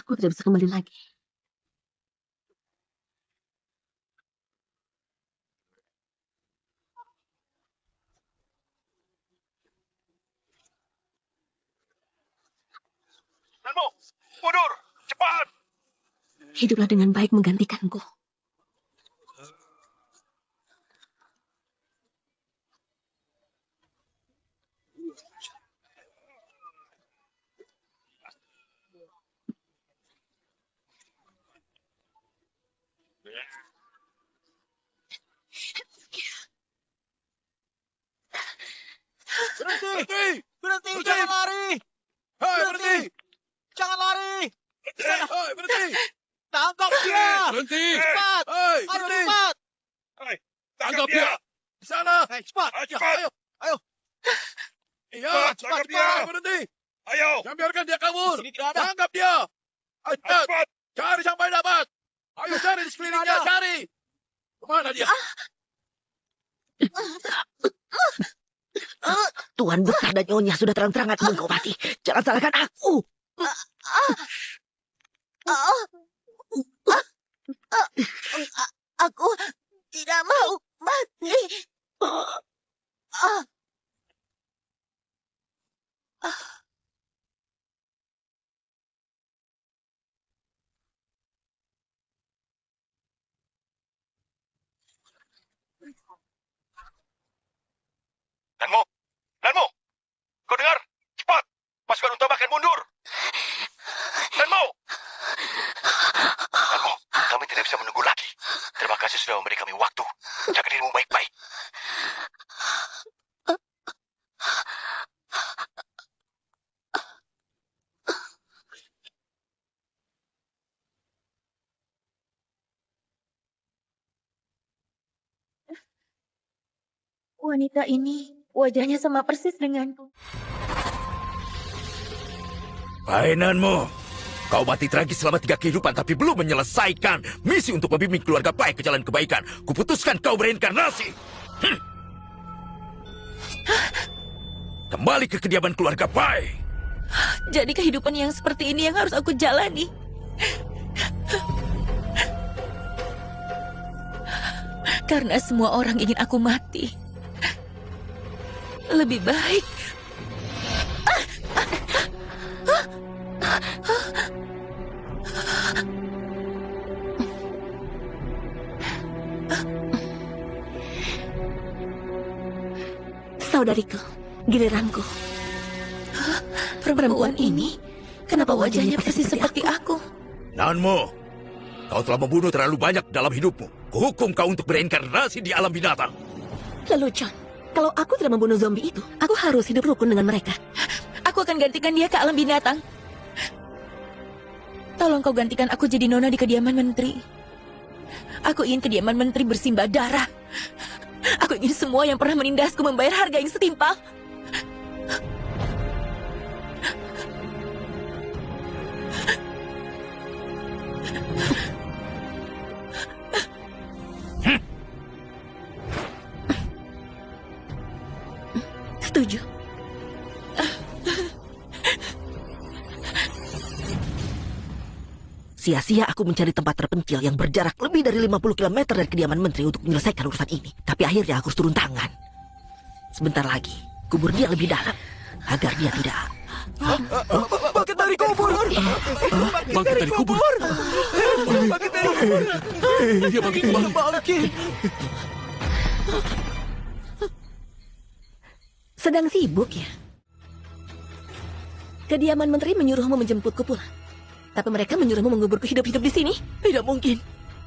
aku tidak bisa kembali lagi. Nanmo, mundur, cepat! Hiduplah dengan baik menggantikanku. Berhenti! Berhenti, jangan lari! Hei, berhenti! Jangan lari! Hei, berhenti! Tangkap dia! Berhenti! Cepat! Hei, Ayo, berhenti! cepat! Tangkap dia! Di sana! Hei, cepat! Ayo, Ya, cepat! ayo, ayo! Iya, Cepat, tangkap cepat, dia! cepat! Berhenti! Ayo! Jangan biarkan dia kabur! Di sini tidak ada. Tangkap dia! Ayo, cepat! Cari sampai dapat! Ayo cari di sekelilingnya, Tidak ada. cari! Kemana dia? Tuan besar dan nyonya sudah terang-terangan engkau mati. Jangan salahkan aku. Aku tidak mau mati. Nanmo! Kau dengar? Cepat! Pasukan utama akan mundur! Nanmo! Nanmo, kami tidak bisa menunggu lagi. Terima kasih sudah memberi kami waktu. Jaga dirimu baik-baik. Wanita ini wajahnya sama persis denganku. Hai Nanmo, kau mati tragis selama 3 kehidupan tapi belum menyelesaikan misi untuk membimbing keluarga Pai ke jalan kebaikan. Kuputuskan kau bereinkarnasi. Kembali ke kediaman keluarga Pai. Jadi kehidupan yang seperti ini yang harus aku jalani. Karena semua orang ingin aku mati. Lebih baik Saudariku, giliranku. perempuan ini, kenapa wajahnya persis seperti aku? Nanmo, kau telah membunuh terlalu banyak dalam hidupmu. Kuhukum kau untuk bereinkarnasi di alam binatang. Lalu John, kalau aku tidak membunuh zombie itu, aku harus hidup rukun dengan mereka. Aku akan gantikan dia ke alam binatang. Tolong kau gantikan aku jadi nona di kediaman menteri. Aku ingin kediaman menteri bersimbah darah. Aku ingin semua yang pernah menindasku membayar harga yang setimpal. Setuju. Sia-sia aku mencari tempat terpencil yang berjarak lebih dari 50 km dari kediaman menteri untuk menyelesaikan urusan ini. Tapi akhirnya aku harus turun tangan. Sebentar lagi, kubur dia lebih dalam. Agar dia tidak... Bangkit dari kubur! Bangkit dari kubur. Bangkit dari kubur! Dia bangkit kembali. Bangkit! Sedang sibuk ya? Kediaman menteri menyuruhmu menjemputku pulang. Tapi mereka menyuruhmu menguburku hidup-hidup di sini? Tidak mungkin.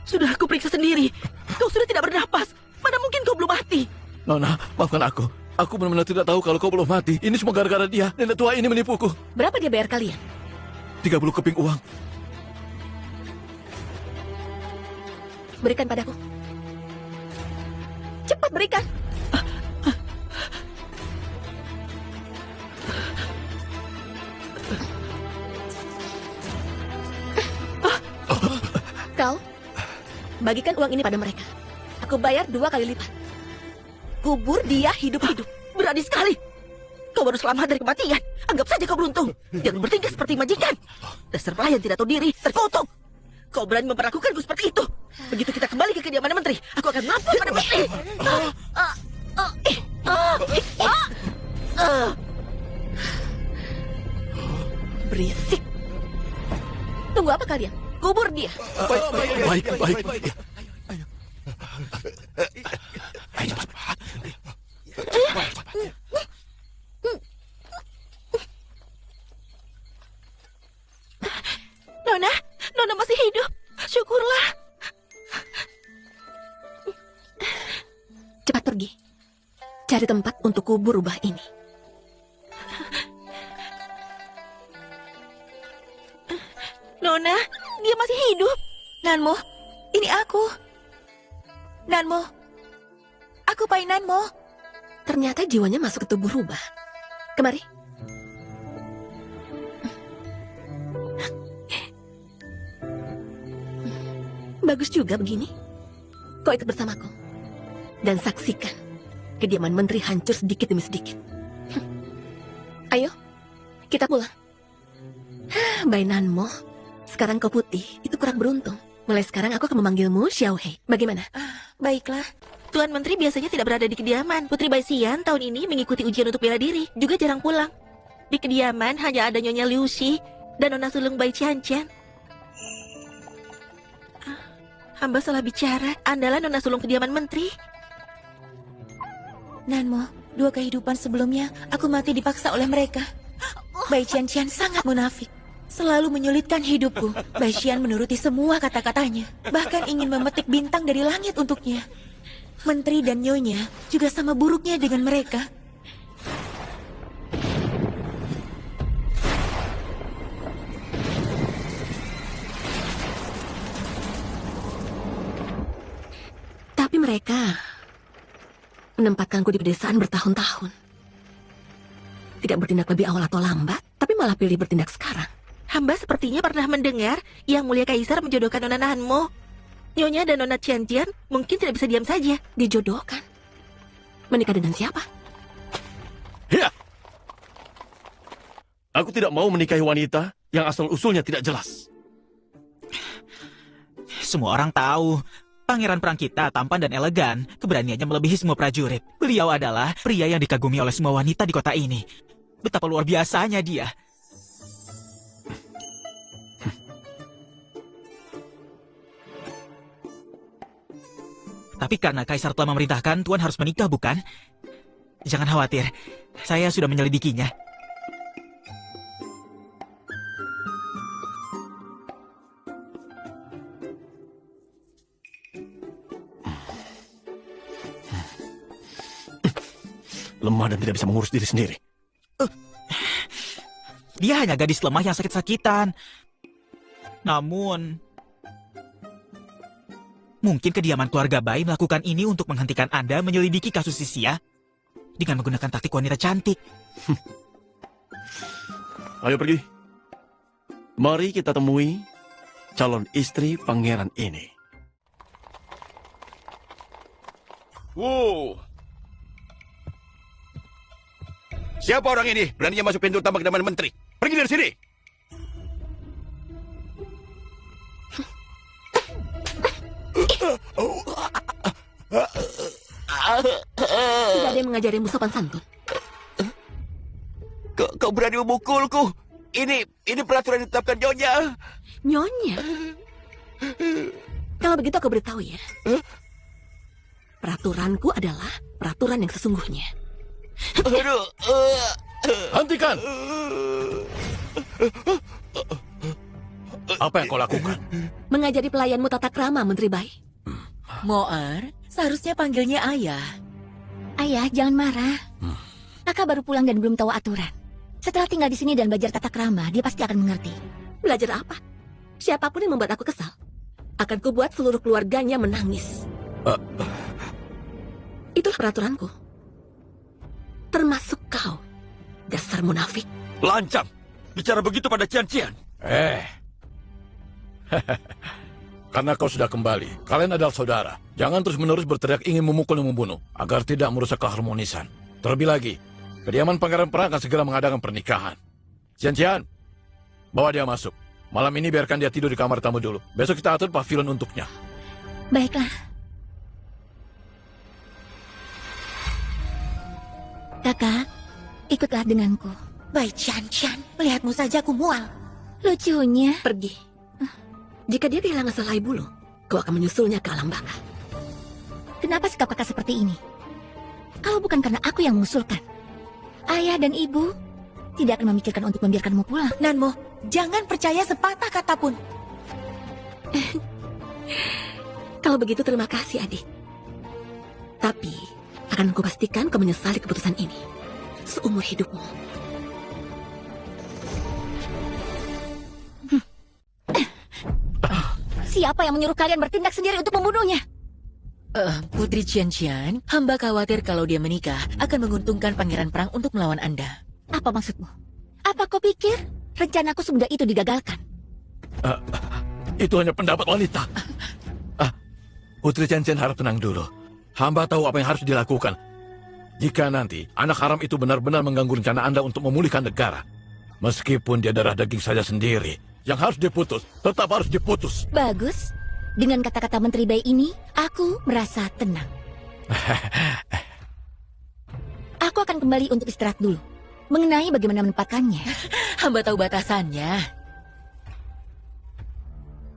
Sudah aku periksa sendiri. Kau sudah tidak bernapas. Mana mungkin kau belum mati? Nona, maafkan aku. Aku benar-benar tidak tahu kalau kau belum mati. Ini semua gara-gara dia. Nenek tua ini menipuku. Berapa dia bayar kalian? 30 keping uang. Berikan padaku. Cepat berikan. Kau, bagikan uang ini pada mereka. Aku bayar 2 kali lipat. Kubur dia hidup-hidup. Berani sekali. Kau baru selamat dari kematian. Anggap saja kau beruntung. Jangan bertingkah seperti majikan. Dasar pelayan tidak tahu diri, terkutuk. Kau berani memperlakukanku seperti itu. Begitu kita kembali ke kediaman menteri, aku akan melapor pada menteri. Berisik. Tunggu apa kalian? Kubur dia. Baik. Ya. Ayo cepat. Nona masih hidup. Syukurlah. Cepat pergi. Cari tempat untuk kubur rubah ini. Nona, dia masih hidup. Nanmo, ini aku. Nanmo. Aku Pai Nanmo. Ternyata jiwanya masuk ke tubuh rubah. Kemari. Bagus juga begini. Kau ikut bersamaku. Dan saksikan kediaman menteri hancur sedikit demi sedikit. Ayo, kita pulang. Bai Nanmo, sekarang kau putih, itu kurang beruntung. Mulai sekarang aku akan memanggilmu Xiao Hei. Bagaimana? Baiklah. Tuan Menteri biasanya tidak berada di kediaman. Putri Bai Xian tahun ini mengikuti ujian untuk bela diri. Juga jarang pulang. Di kediaman hanya ada Nyonya Liu Xi dan Nona sulung Bai Qianqian. Hamba salah bicara. Andalah Nona sulung kediaman menteri. Nanmo, 2 kehidupan sebelumnya aku mati dipaksa oleh mereka. Bai Qianqian sangat munafik. Selalu menyulitkan hidupku. Bai Xian menuruti semua kata-katanya. Bahkan ingin memetik bintang dari langit untuknya. Menteri dan Nyonya juga sama buruknya dengan mereka. Tapi mereka menempatkanku di pedesaan bertahun-tahun. Tidak bertindak lebih awal atau lambat, tapi malah pilih bertindak sekarang. Hamba sepertinya pernah mendengar Yang Mulia Kaisar menjodohkan Nona Nanmo. Nyonya dan Nona Qianqian mungkin tidak bisa diam saja. Dijodohkan? Menikah dengan siapa? Ya. Aku tidak mau menikahi wanita yang asal-usulnya tidak jelas. Semua orang tahu, pangeran perang kita tampan dan elegan, keberaniannya melebihi semua prajurit. Beliau adalah pria yang dikagumi oleh semua wanita di kota ini. Betapa luar biasanya dia. Tapi karena Kaisar telah memerintahkan, Tuan harus menikah, bukan? Jangan khawatir, saya sudah menyelidikinya. Lemah dan tidak bisa mengurus diri sendiri. Dia hanya gadis lemah yang sakit-sakitan. Namun, mungkin kediaman keluarga Bai melakukan ini untuk menghentikan Anda menyelidiki kasus Sisia dengan menggunakan taktik wanita cantik. Ayo pergi. Mari kita temui calon istri pangeran ini. Wow. Siapa orang ini? Beraninya masuk pintu utama kediaman menteri. Pergi dari sini. Tidak ada yang mengajarimu sopan santun. Kau berani memukulku? Ini peraturan ditetapkan Nyonya. Nyonya? Kalau begitu aku beritahu ya. Peraturanku adalah peraturan yang sesungguhnya. Hentikan! Apa yang kau lakukan? Mengajari pelayanmu tata krama, Menteri Bai. Moer, seharusnya panggilnya ayah. Ayah, jangan marah. Kakak baru pulang dan belum tahu aturan. Setelah tinggal di sini dan belajar tata krama, dia pasti akan mengerti. Belajar apa? Siapapun yang membuat aku kesal, akan kubuat seluruh keluarganya menangis. Itulah peraturanku. Termasuk kau, dasar munafik. Lancang! Bicara begitu pada Qianqian. Karena kau sudah kembali, kalian adalah saudara. Jangan terus-menerus berteriak ingin memukul dan membunuh, agar tidak merusak keharmonisan. Terlebih lagi, Kediaman Pangeran Perang akan segera mengadakan pernikahan. Cian, bawa dia masuk. Malam ini biarkan dia tidur di kamar tamu dulu. Besok kita atur pavilion untuknya. Baiklah. Kakak, ikutlah denganku. Baik, Cian. Melihatmu saja aku mual. Lucunya. Pergi. Jika dia kehilangan selai bulu, kau akan menyusulnya ke alam baka. Kenapa sikap kakak seperti ini? Kalau bukan karena aku yang mengusulkan, ayah dan ibu tidak akan memikirkan untuk membiarkanmu pulang. Nanmo, jangan percaya sepatah kata pun. Kalau begitu terima kasih adik. Tapi akan aku pastikan kau menyesali keputusan ini seumur hidupmu. Siapa yang menyuruh kalian bertindak sendiri untuk membunuhnya? Putri Cian, hamba khawatir kalau dia menikah akan menguntungkan Pangeran Perang untuk melawan Anda. Apa maksudmu? Apa kau pikir rencanaku semudah itu digagalkan? Itu hanya pendapat wanita. Putri Cian harap tenang dulu. Hamba tahu apa yang harus dilakukan. Jika nanti anak haram itu benar-benar mengganggu rencana Anda untuk memulihkan negara. Meskipun dia darah daging saja sendiri, yang harus diputus, tetap harus diputus. Bagus. Dengan kata-kata Menteri Bai ini, aku merasa tenang. Aku akan kembali untuk istirahat dulu. Mengenai bagaimana menempatkannya. Hamba tahu batasannya.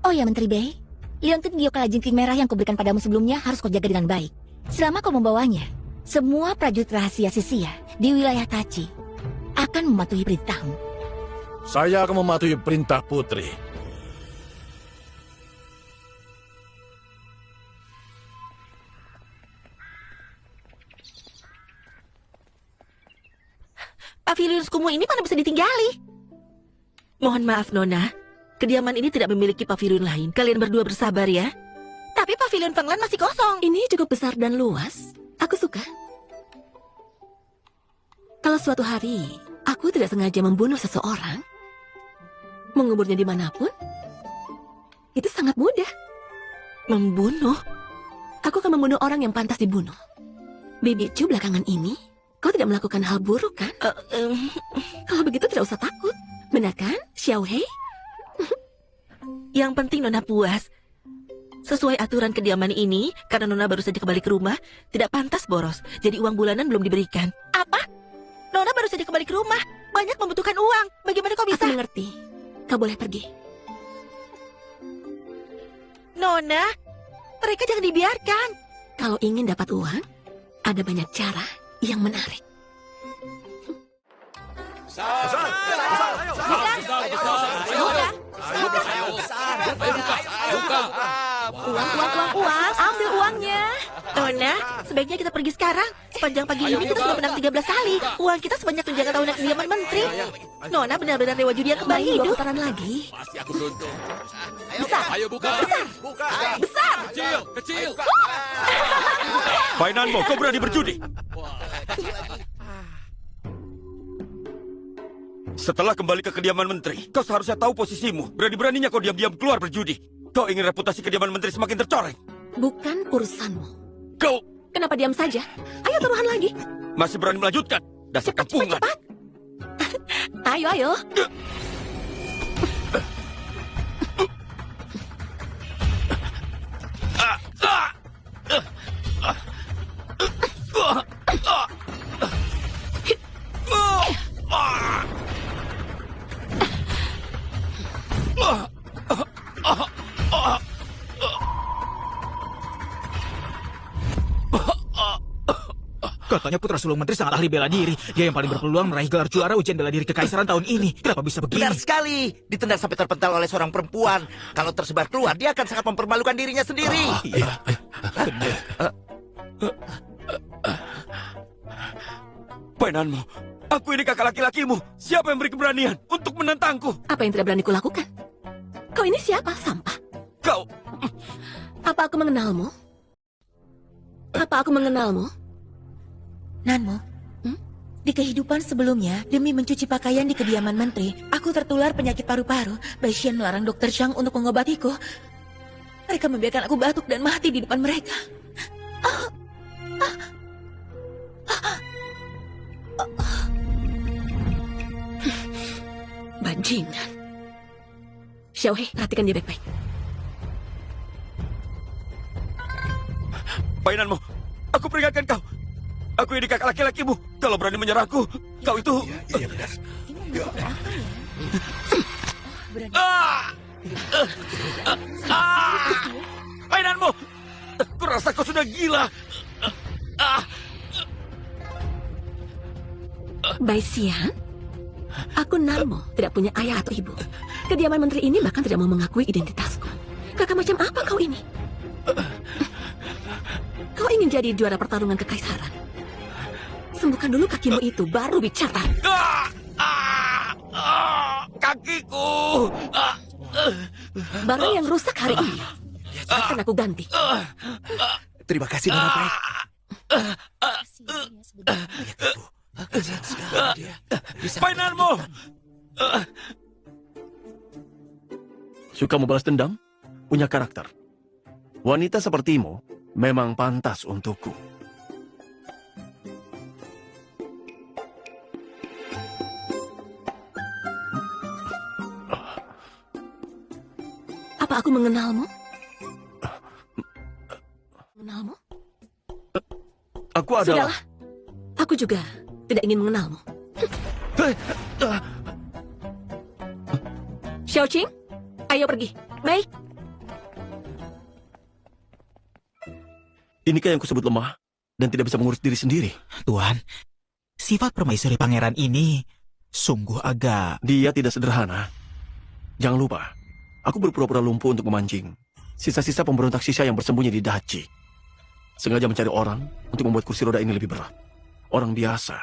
Oh ya, Menteri Bai. Liontin Gio Kalajengking merah yang kuberikan padamu sebelumnya harus kau jaga dengan baik. Selama kau membawanya, semua prajurit rahasia Sisia di wilayah Tachi akan mematuhi perintahmu. Saya akan mematuhi perintah Putri. Pavilion kumuh ini mana bisa ditinggali? Mohon maaf, Nona. Kediaman ini tidak memiliki pavilion lain. Kalian berdua bersabar ya. Tapi pavilion Fenglan masih kosong. Ini cukup besar dan luas. Aku suka. Kalau suatu hari aku tidak sengaja membunuh seseorang, menguburnya dimanapun, itu sangat mudah. Membunuh? Aku akan membunuh orang yang pantas dibunuh. Bibi Chu belakangan ini, kau tidak melakukan hal buruk kan? Kalau begitu tidak usah takut. Benar kan, Xiao Hei? Yang penting Nona puas. Sesuai aturan kediaman ini, karena Nona baru saja kembali ke rumah, tidak pantas boros. Jadi uang bulanan belum diberikan. Apa? Nona baru saja kembali ke rumah. Banyak membutuhkan uang. Bagaimana kau bisa? Aku mengerti. Kau boleh pergi. Nona, mereka jangan dibiarkan. Kalau ingin dapat uang, ada banyak cara yang menarik. Uang, ambil uangnya. Nona, sebaiknya kita pergi sekarang. Sepanjang pagi ini kita sudah menang 13 kali. Uang kita sebanyak tunjangan tahunan kediaman menteri. Nona benar-benar dewa judi yang kembali Bayi dua hidup. putaran lagi. Pasti aku beruntung. Besar. Ayo buka. Buka. Besar. Kecil. Mainanmu, kau berani berjudi. Setelah kembali ke kediaman menteri, kau seharusnya tahu posisimu. Berani-beraninya kau diam-diam keluar berjudi. Kau ingin reputasi kediaman menteri semakin tercoreng. Bukan urusanmu. Kau Kenapa diam saja? Ayo taruhan lagi. masih berani melanjutkan. Dasar kampungan. Cepat. Ayo. Katanya putra sulung menteri sangat ahli bela diri. Dia yang paling berpeluang meraih gelar juara ujian bela diri kekaisaran tahun ini. Kenapa bisa begini? Benar sekali. Ditendang sampai terpental oleh seorang perempuan. Kalau tersebar keluar, dia akan sangat mempermalukan dirinya sendiri. Mainanmu. Aku ini kakak laki-lakimu. Siapa yang beri keberanian untuk menentangku? Apa yang tidak berani kulakukan? Kau ini siapa? Sampah. Kau... Apa aku mengenalmu? Nanmo, di kehidupan sebelumnya, demi mencuci pakaian di kediaman menteri, aku tertular penyakit paru-paru. Baishian melarang dokter Chang untuk mengobatiku. Mereka membiarkan aku batuk dan mati di depan mereka. Bajingan. Xiaohei, perhatikan dia baik-baik. Mainanmu, aku peringatkan kau. Aku ini kakak laki-lakimu. Kalau berani menyerahku, kau itu... Iya, benar. Mainanmu! Kurasa kau sudah gila. Bai Xian, aku Namo, tidak punya ayah atau ibu. Kediaman menteri ini bahkan tidak mau mengakui identitasku. Kakak macam apa kau ini? Kau ingin jadi juara pertarungan kekaisaran? Sembuhkan dulu kakimu itu, baru bicara. Kakiku! Barang yang rusak hari ini akan aku ganti. Terima kasih, Nona baik. Kasihan sekali dia. Mainanmu! Suka membalas dendam? Punya karakter. Wanita sepertimu memang pantas untukku. Apa aku mengenalmu? Mengenalmu? Aku adalah... Sudahlah. Aku juga tidak ingin mengenalmu. Xiaoqing, ayo pergi. Baik. Inikah yang kusebut lemah dan tidak bisa mengurus diri sendiri? Tuan, sifat permaisuri pangeran ini sungguh agak... Dia tidak sederhana. Jangan lupa, aku berpura-pura lumpuh untuk memancing sisa-sisa pemberontak sisa yang bersembunyi di Daci. Sengaja mencari orang untuk membuat kursi roda ini lebih berat. Orang biasa,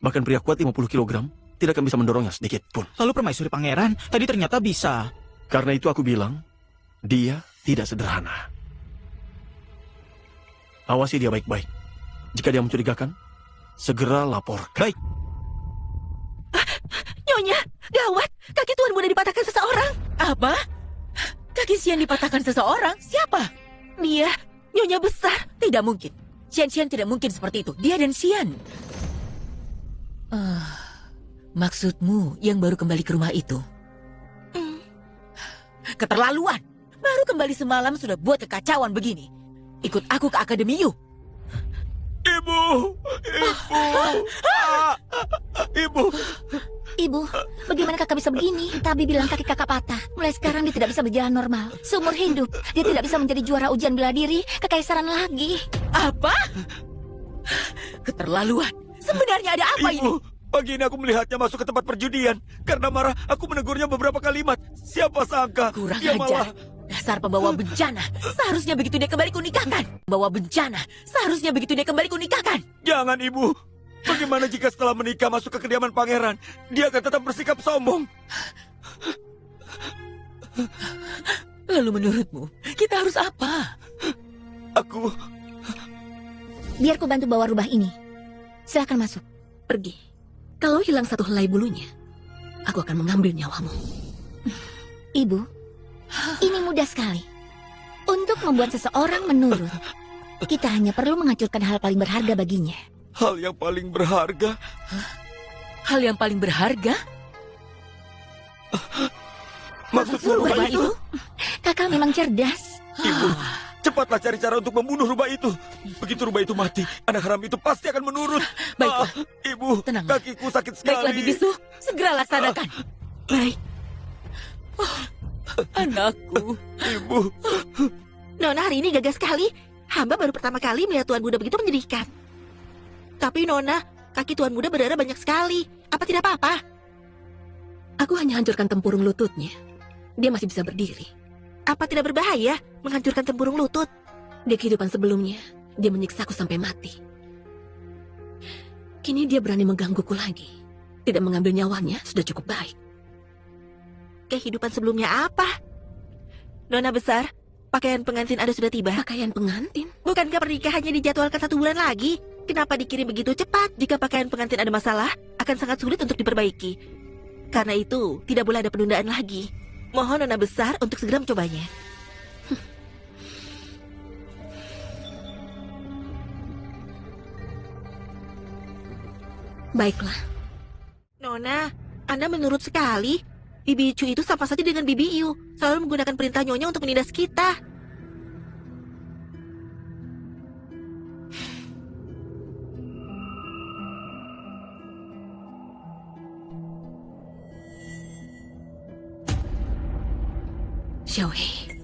bahkan pria kuat 50 kg, tidak akan bisa mendorongnya sedikit pun. Lalu permaisuri pangeran tadi ternyata bisa. Karena itu aku bilang, dia tidak sederhana. Awasi dia baik-baik. Jika dia mencurigakan, segera laporkan. Baik. Nyonya, gawat. Kaki Tuan Muda dipatahkan seseorang. Apa? Kaki Xian dipatahkan seseorang? Siapa? Dia, Nyonya besar. Tidak mungkin. Xian tidak mungkin seperti itu. Dia dan Xian. Maksudmu yang baru kembali ke rumah itu? Keterlaluan. Baru kembali semalam sudah buat kekacauan begini. Ikut aku ke Akademi Yu. Ibu! Ibu! Ibu, bagaimana kakak bisa begini? Tabi bilang kaki kakak patah. Mulai sekarang dia tidak bisa berjalan normal. Seumur hidup, dia tidak bisa menjadi juara ujian bela diri kekaisaran lagi. Apa? Keterlaluan. Sebenarnya ada apa ini? Ibu, pagi ini aku melihatnya masuk ke tempat perjudian. Karena marah, aku menegurnya beberapa kalimat. Siapa sangka Kurang dia ajar. malah... Dasar pembawa bencana. Seharusnya begitu dia kembali kunikahkan. Pembawa bencana. Seharusnya begitu dia kembali kunikahkan. Jangan, Ibu. Bagaimana jika setelah menikah masuk ke kediaman pangeran, dia akan tetap bersikap sombong? Lalu menurutmu, kita harus apa? Aku... Biar ku bantu bawa rubah ini. Silahkan masuk. Pergi. Kalau hilang satu helai bulunya, aku akan mengambil nyawamu. Ibu, ini mudah sekali. Untuk membuat seseorang menurut, kita hanya perlu menghancurkan hal paling berharga baginya. Hal yang paling berharga? Hal yang paling berharga? Maksudmu rubah itu? Kakak memang cerdas. Ibu, cepatlah cari cara untuk membunuh rubah itu. Begitu rubah itu mati, anak haram itu pasti akan menurut. Baiklah. Ibu, Tenanglah. kakiku sakit sekali. Baiklah, Bibisu. Segera laksanakan. Baik. Anakku. Ibu. Nona hari ini gagah sekali. Hamba baru pertama kali melihat Tuan Muda begitu menyedihkan. Tapi Nona, kaki Tuan Muda berdarah banyak sekali. Apa tidak apa-apa? Aku hanya hancurkan tempurung lututnya. Dia masih bisa berdiri. Apa tidak berbahaya menghancurkan tempurung lutut? Di kehidupan sebelumnya, dia menyiksaku sampai mati. Kini dia berani menggangguku lagi. Tidak mengambil nyawanya sudah cukup baik. Kehidupan sebelumnya apa? Nona besar, pakaian pengantin Anda sudah tiba. Pakaian pengantin? Bukankah pernikahannya dijadwalkan 1 bulan lagi? Kenapa dikirim begitu cepat? Jika pakaian pengantin ada masalah, akan sangat sulit untuk diperbaiki. Karena itu, tidak boleh ada penundaan lagi. Mohon Nona besar untuk segera mencobanya. Baiklah. Nona, Anda menurut sekali. Bibi Chu itu sama saja dengan Bibi Yu. Selalu menggunakan perintah Nyonya untuk menindas kita. Xiaohei,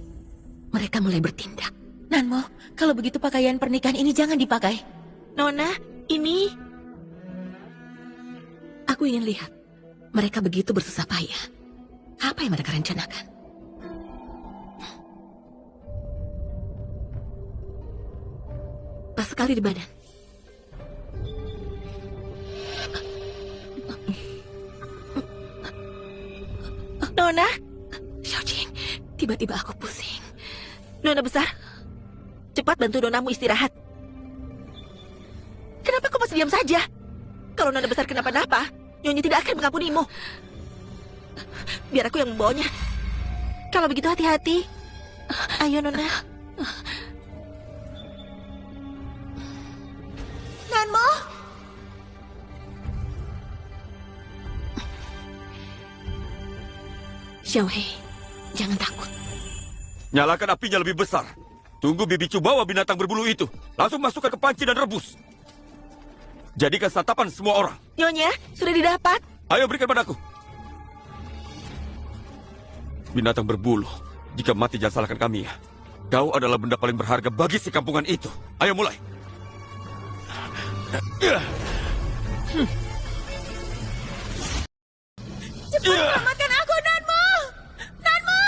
mereka mulai bertindak. Nanmo, kalau begitu pakaian pernikahan ini jangan dipakai. Nona, ini... Aku ingin lihat mereka begitu bersusah payah. Apa yang mereka rencanakan? Pas sekali di badan. Nona, Xiaojing, tiba-tiba aku pusing. Nona besar. Cepat bantu Nonamu istirahat. Kenapa kau masih diam saja? Kalau Nona besar kenapa-napa, Nyonya tidak akan mengampunimu. Biar aku yang membawanya. Kalau begitu hati-hati. Ayo, Nona. Nanmo! Xiaohei, jangan takut. Nyalakan apinya lebih besar. Tunggu Bibi Chu bawa binatang berbulu itu. Langsung masukkan ke panci dan rebus. Jadikan santapan semua orang. Nyonya, sudah didapat. Ayo berikan padaku. Binatang berbulu. Jika mati jangan salahkan kami ya. Kau adalah benda paling berharga bagi si kampungan itu. Ayo mulai. Cepat selamatkan aku, Nanmo! Nanmo!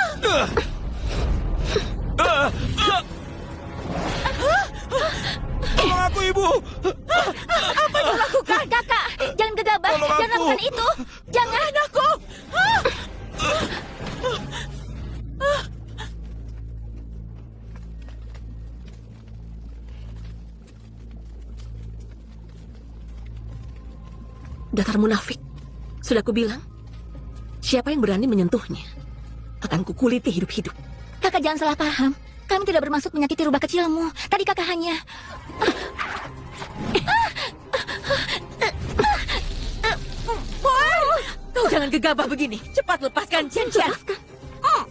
Tolong aku, Ibu! Apa yang lakukan? Kakak, jangan gegabah. Tolong Jangan aku. lakukan itu. Jangan. Aku! Dasar munafik. Sudah kubilang, siapa yang berani menyentuhnya akan kukuliti hidup-hidup. Kakak jangan salah paham. Kami tidak bermaksud menyakiti rubah kecilmu. Tadi kakak hanya... Kau jangan gegabah begini. Cepat lepaskan Chen-Chen. Lepaskan.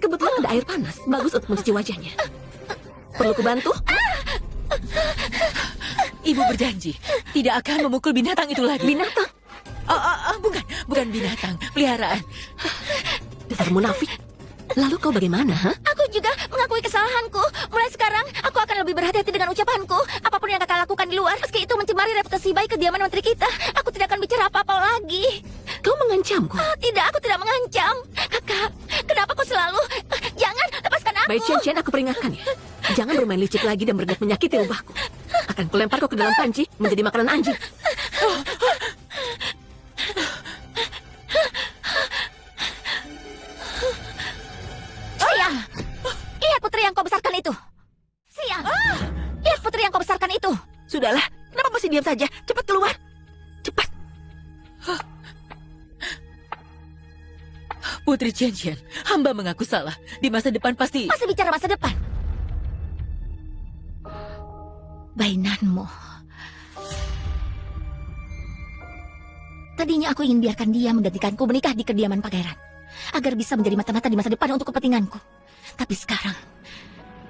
Kebetulan ada air panas, bagus untuk mencuci wajahnya. Perlu kubantu? Ibu berjanji tidak akan memukul binatang itu lagi. Binatang? Bukan binatang, peliharaan. Dasar munafik. Lalu kau bagaimana, ha? Aku juga mengakui kesalahanku. Mulai sekarang, aku akan lebih berhati-hati dengan ucapanku. Apapun yang kakak lakukan di luar, meski itu mencemari reputasi baik kediaman menteri kita, aku tidak akan bicara apa-apa lagi. Kau mengancamku? Tidak, aku tidak mengancam. Kakak, kenapa kau selalu... Jangan, lepaskan aku. Baik, Chen-Chen, aku peringatkan ya. Jangan bermain licik lagi dan berniat menyakiti rubahku. Akan kulempar kau ke dalam panci, menjadi makanan anjing. Siang! Lihat putri yang kau besarkan itu. Siang! Lihat putri yang kau besarkan itu. Sudahlah, kenapa masih diam saja? Cepat keluar. Cepat. Putri Chen-Chen, hamba mengaku salah. Di masa depan pasti... Masih bicara masa depan. Bainanmu. Tadinya aku ingin biarkan dia menggantikanku menikah di kediaman pangeran, agar bisa menjadi mata-mata di masa depan untuk kepentinganku. Tapi sekarang,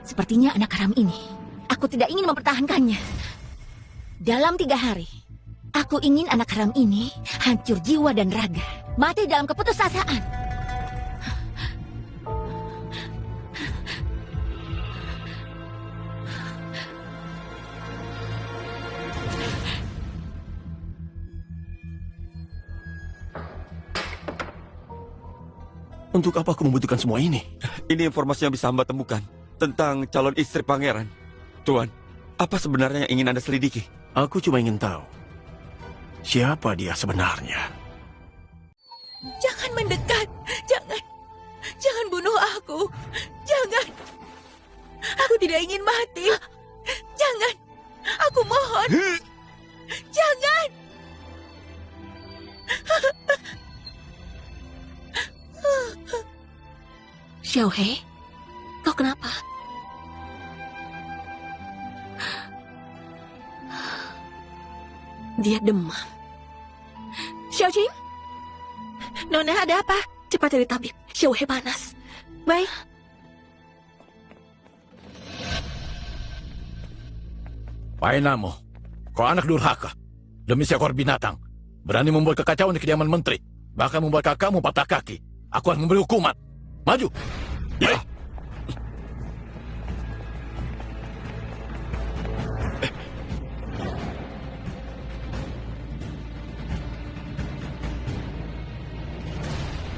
sepertinya anak haram ini, aku tidak ingin mempertahankannya. Dalam 3 hari, aku ingin anak haram ini hancur jiwa dan raga, mati dalam keputusasaan. Untuk apa aku membutuhkan semua ini? Ini informasi yang bisa hamba temukan tentang calon istri pangeran. Tuan, apa sebenarnya yang ingin Anda selidiki? Aku cuma ingin tahu siapa dia sebenarnya. Jangan mendekat. Jangan bunuh aku. Jangan. Aku tidak ingin mati. Jangan. Aku mohon. Jangan. Xiaohei, kau kenapa? Dia demam. Xiaojing, Nona, ada apa? cepat cari tabib. Xiao Hei panas. Baik. Painamo, kau anak durhaka. Demi seekor binatang, berani membuat kekacauan di kediaman menteri. Bahkan membuat kakakmu patah kaki. Aku akan memberi hukuman. Maju. Ya.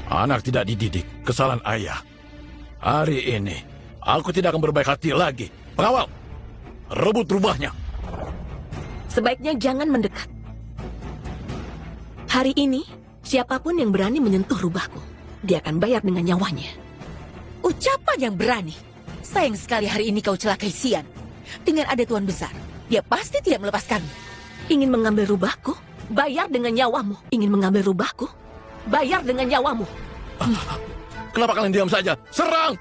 Anak tidak dididik, kesalahan ayah. Hari ini, aku tidak akan berbaik hati lagi. Pengawal, rebut rubahnya. Sebaiknya jangan mendekat. Hari ini, siapapun yang berani menyentuh rubahku, dia akan bayar dengan nyawanya. Ucapan yang berani. Sayang sekali hari ini kau celakai Xian. Dengan ada Tuan Besar, dia pasti tidak melepaskanmu. Ingin mengambil rubahku? Bayar dengan nyawamu. Ingin mengambil rubahku? Bayar dengan nyawamu. Kenapa kalian diam saja? Serang!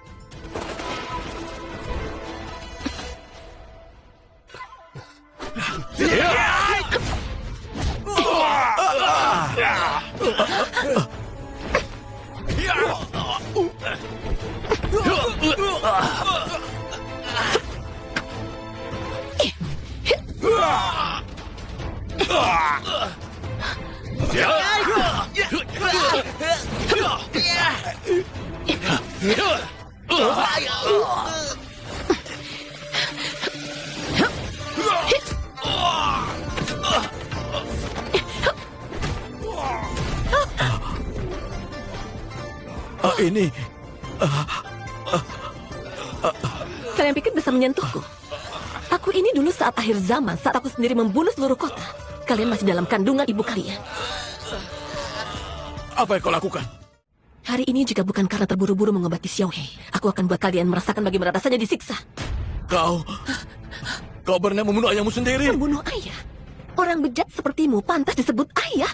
Ini... Kalian pikir bisa menyentuhku? Aku ini dulu saat akhir zaman, saat aku sendiri membunuh seluruh kota. Kalian masih dalam kandungan ibu kalian. Apa yang kau lakukan? Hari ini jika bukan karena terburu-buru mengobati Xiao Hei, aku akan buat kalian merasakan bagaimana rasanya disiksa. Kau berani membunuh ayahmu sendiri? Membunuh ayah? Orang bejat sepertimu pantas disebut ayah.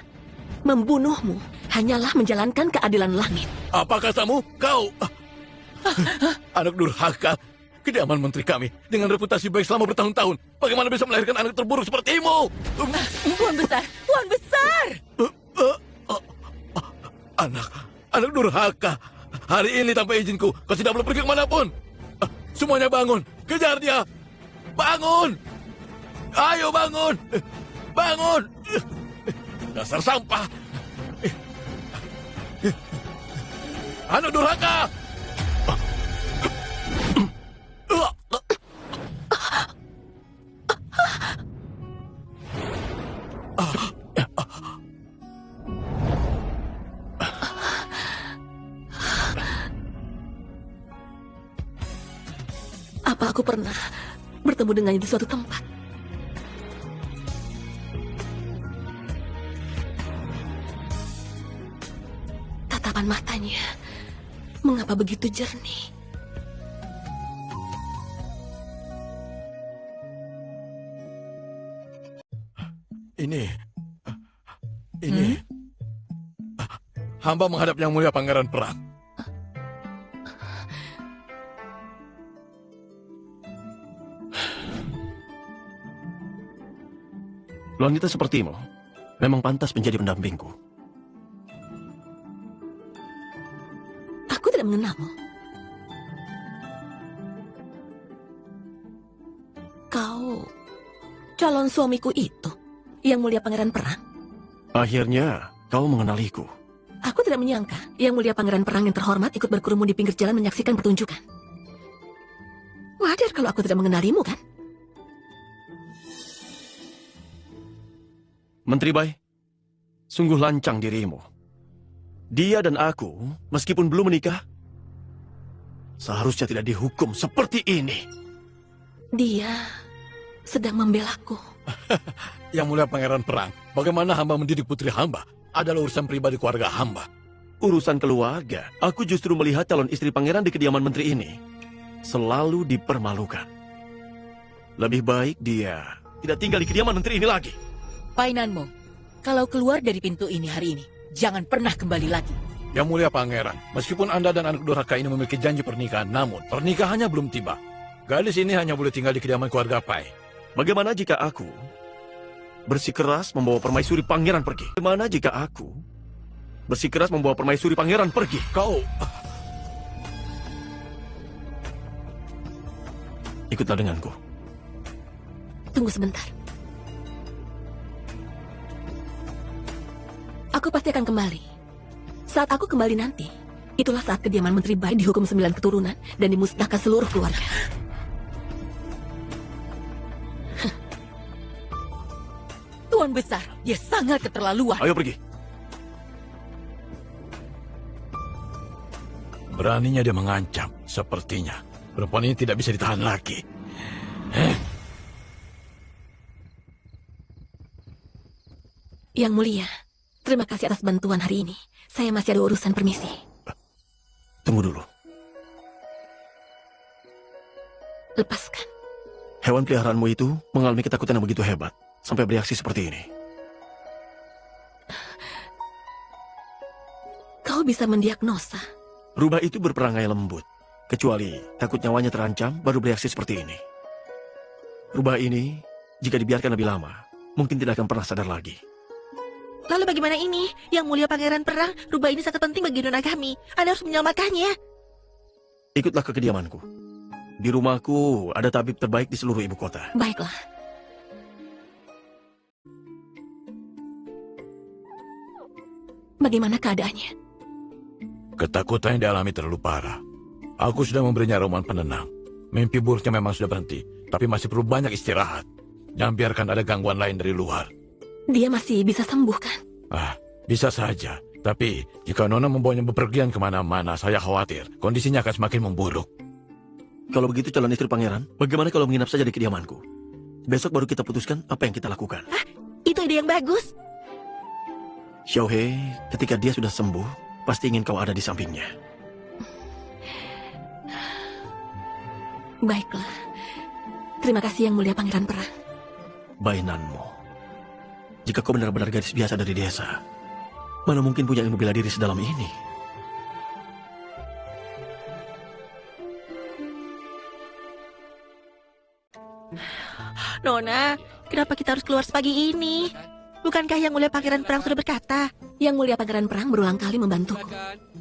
Membunuhmu hanyalah menjalankan keadilan langit. Apa katamu? Kau... anak durhaka. Kediaman menteri kami dengan reputasi baik selama bertahun-tahun. Bagaimana bisa melahirkan anak terburuk sepertimu? Tuan Besar! Tuan Besar! Anak durhaka. Hari ini tanpa izinku, kau tidak boleh pergi kemanapun. Semuanya bangun. Kejar dia. Bangun. Ayo bangun. Bangun. Dasar sampah. Anak durhaka. Apa aku pernah bertemu dengannya di suatu tempat? Tatapan matanya, mengapa begitu jernih? Ini... Hamba menghadap Yang Mulia Pangeran Perang. Wanita sepertimu memang pantas menjadi pendampingku. Aku tidak mengenalmu. Kau calon suamiku itu, Yang Mulia Pangeran Perang? Akhirnya kau mengenaliku. Aku tidak menyangka Yang Mulia Pangeran Perang yang terhormat ikut berkerumun di pinggir jalan menyaksikan pertunjukan. Wajar kalau aku tidak mengenalimu, kan? Menteri Bai, sungguh lancang dirimu. Dia dan aku, meskipun belum menikah, seharusnya tidak dihukum seperti ini. Dia sedang membelaku. Yang Mulia Pangeran Perang, bagaimana hamba mendidik putri hamba adalah urusan pribadi keluarga hamba. Urusan keluarga, aku justru melihat calon istri pangeran di kediaman menteri ini selalu dipermalukan. Lebih baik dia tidak tinggal di kediaman menteri ini lagi. Painanmu, kalau keluar dari pintu ini hari ini, jangan pernah kembali lagi. Yang Mulia Pangeran, meskipun Anda dan anak durhaka ini memiliki janji pernikahan, namun pernikahannya belum tiba. Gadis ini hanya boleh tinggal di kediaman keluarga Pai. Bagaimana jika aku bersikeras membawa permaisuri pangeran pergi? Bagaimana jika aku bersikeras membawa permaisuri pangeran pergi? Kau Ikutlah denganku. Tunggu sebentar. Aku pasti akan kembali. Saat aku kembali nanti, itulah saat kediaman Menteri Bai dihukum 9 keturunan dan dimusnahkan seluruh keluarga. Tuan Besar, dia sangat keterlaluan. Ayo pergi. Beraninya dia mengancam. Sepertinya perempuan ini tidak bisa ditahan lagi. Yang mulia, terima kasih atas bantuan hari ini. Saya masih ada urusan, permisi. Tunggu dulu. Lepaskan. Hewan peliharaanmu itu mengalami ketakutan yang begitu hebat sampai bereaksi seperti ini. Kau bisa mendiagnosa. Rubah itu berperangai lembut. Kecuali takut nyawanya terancam baru bereaksi seperti ini. Rubah ini, jika dibiarkan lebih lama, mungkin tidak akan pernah sadar lagi. Lalu bagaimana ini? Yang mulia Pangeran Perang, rubah ini sangat penting bagi nona kami. Anda harus menyelamatkannya. Ikutlah ke kediamanku. Di rumahku ada tabib terbaik di seluruh ibu kota. Baiklah. Bagaimana keadaannya? Ketakutan yang dialami terlalu parah. Aku sudah memberinya ramuan penenang. Mimpi buruknya memang sudah berhenti, tapi masih perlu banyak istirahat. Jangan biarkan ada gangguan lain dari luar. Dia masih bisa sembuh, kan? Bisa saja. Tapi jika Nona membawanya bepergian kemana-mana, saya khawatir kondisinya akan semakin memburuk. Kalau begitu calon istri pangeran, bagaimana kalau menginap saja di kediamanku? Besok baru kita putuskan apa yang kita lakukan. Itu ide yang bagus. Xiaohe, ketika dia sudah sembuh, pasti ingin kau ada di sampingnya. Baiklah. Terima kasih yang mulia Pangeran Perang. Bainanmu. Jika kau benar-benar gadis biasa dari desa, mana mungkin punya ilmu bela diri sedalam ini? Nona, kenapa kita harus keluar sepagi ini? Bukankah yang mulia Pangeran Perang sudah berkata? Yang mulia Pangeran Perang berulang kali membantuku.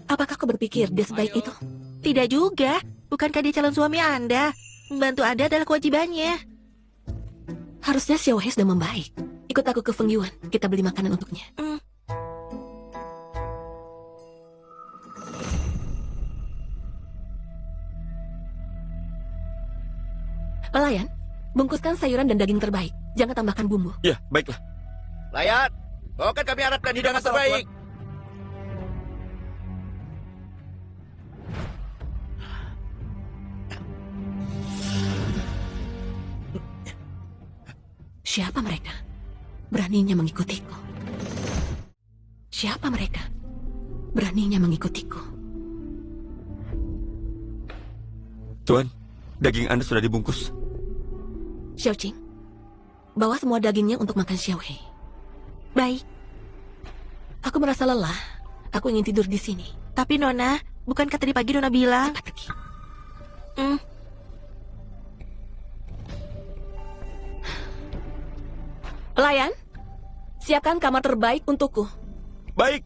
Apakah kau berpikir dia sebaik itu? Tidak juga. Bukankah dia calon suami Anda? Membantu Anda adalah kewajibannya. Harusnya Xiaohe sudah membaik. Ikut aku ke Feng Yuan. Kita beli makanan untuknya. Pelayan, bungkuskan sayuran dan daging terbaik. Jangan tambahkan bumbu. Ya, baiklah. Layan, bawakan kami harapkan hidangan terbaik. Siapa mereka? Beraninya mengikutiku. Siapa mereka? Beraninya mengikutiku. Tuan, daging Anda sudah dibungkus. Xiaoqing, bawa semua dagingnya untuk makan Xiaohe. Baik. Aku merasa lelah. Aku ingin tidur di sini. Tapi Nona, bukankah tadi pagi Nona bilang? Cepat pergi. Pelayan, siapkan kamar terbaik untukku. Baik.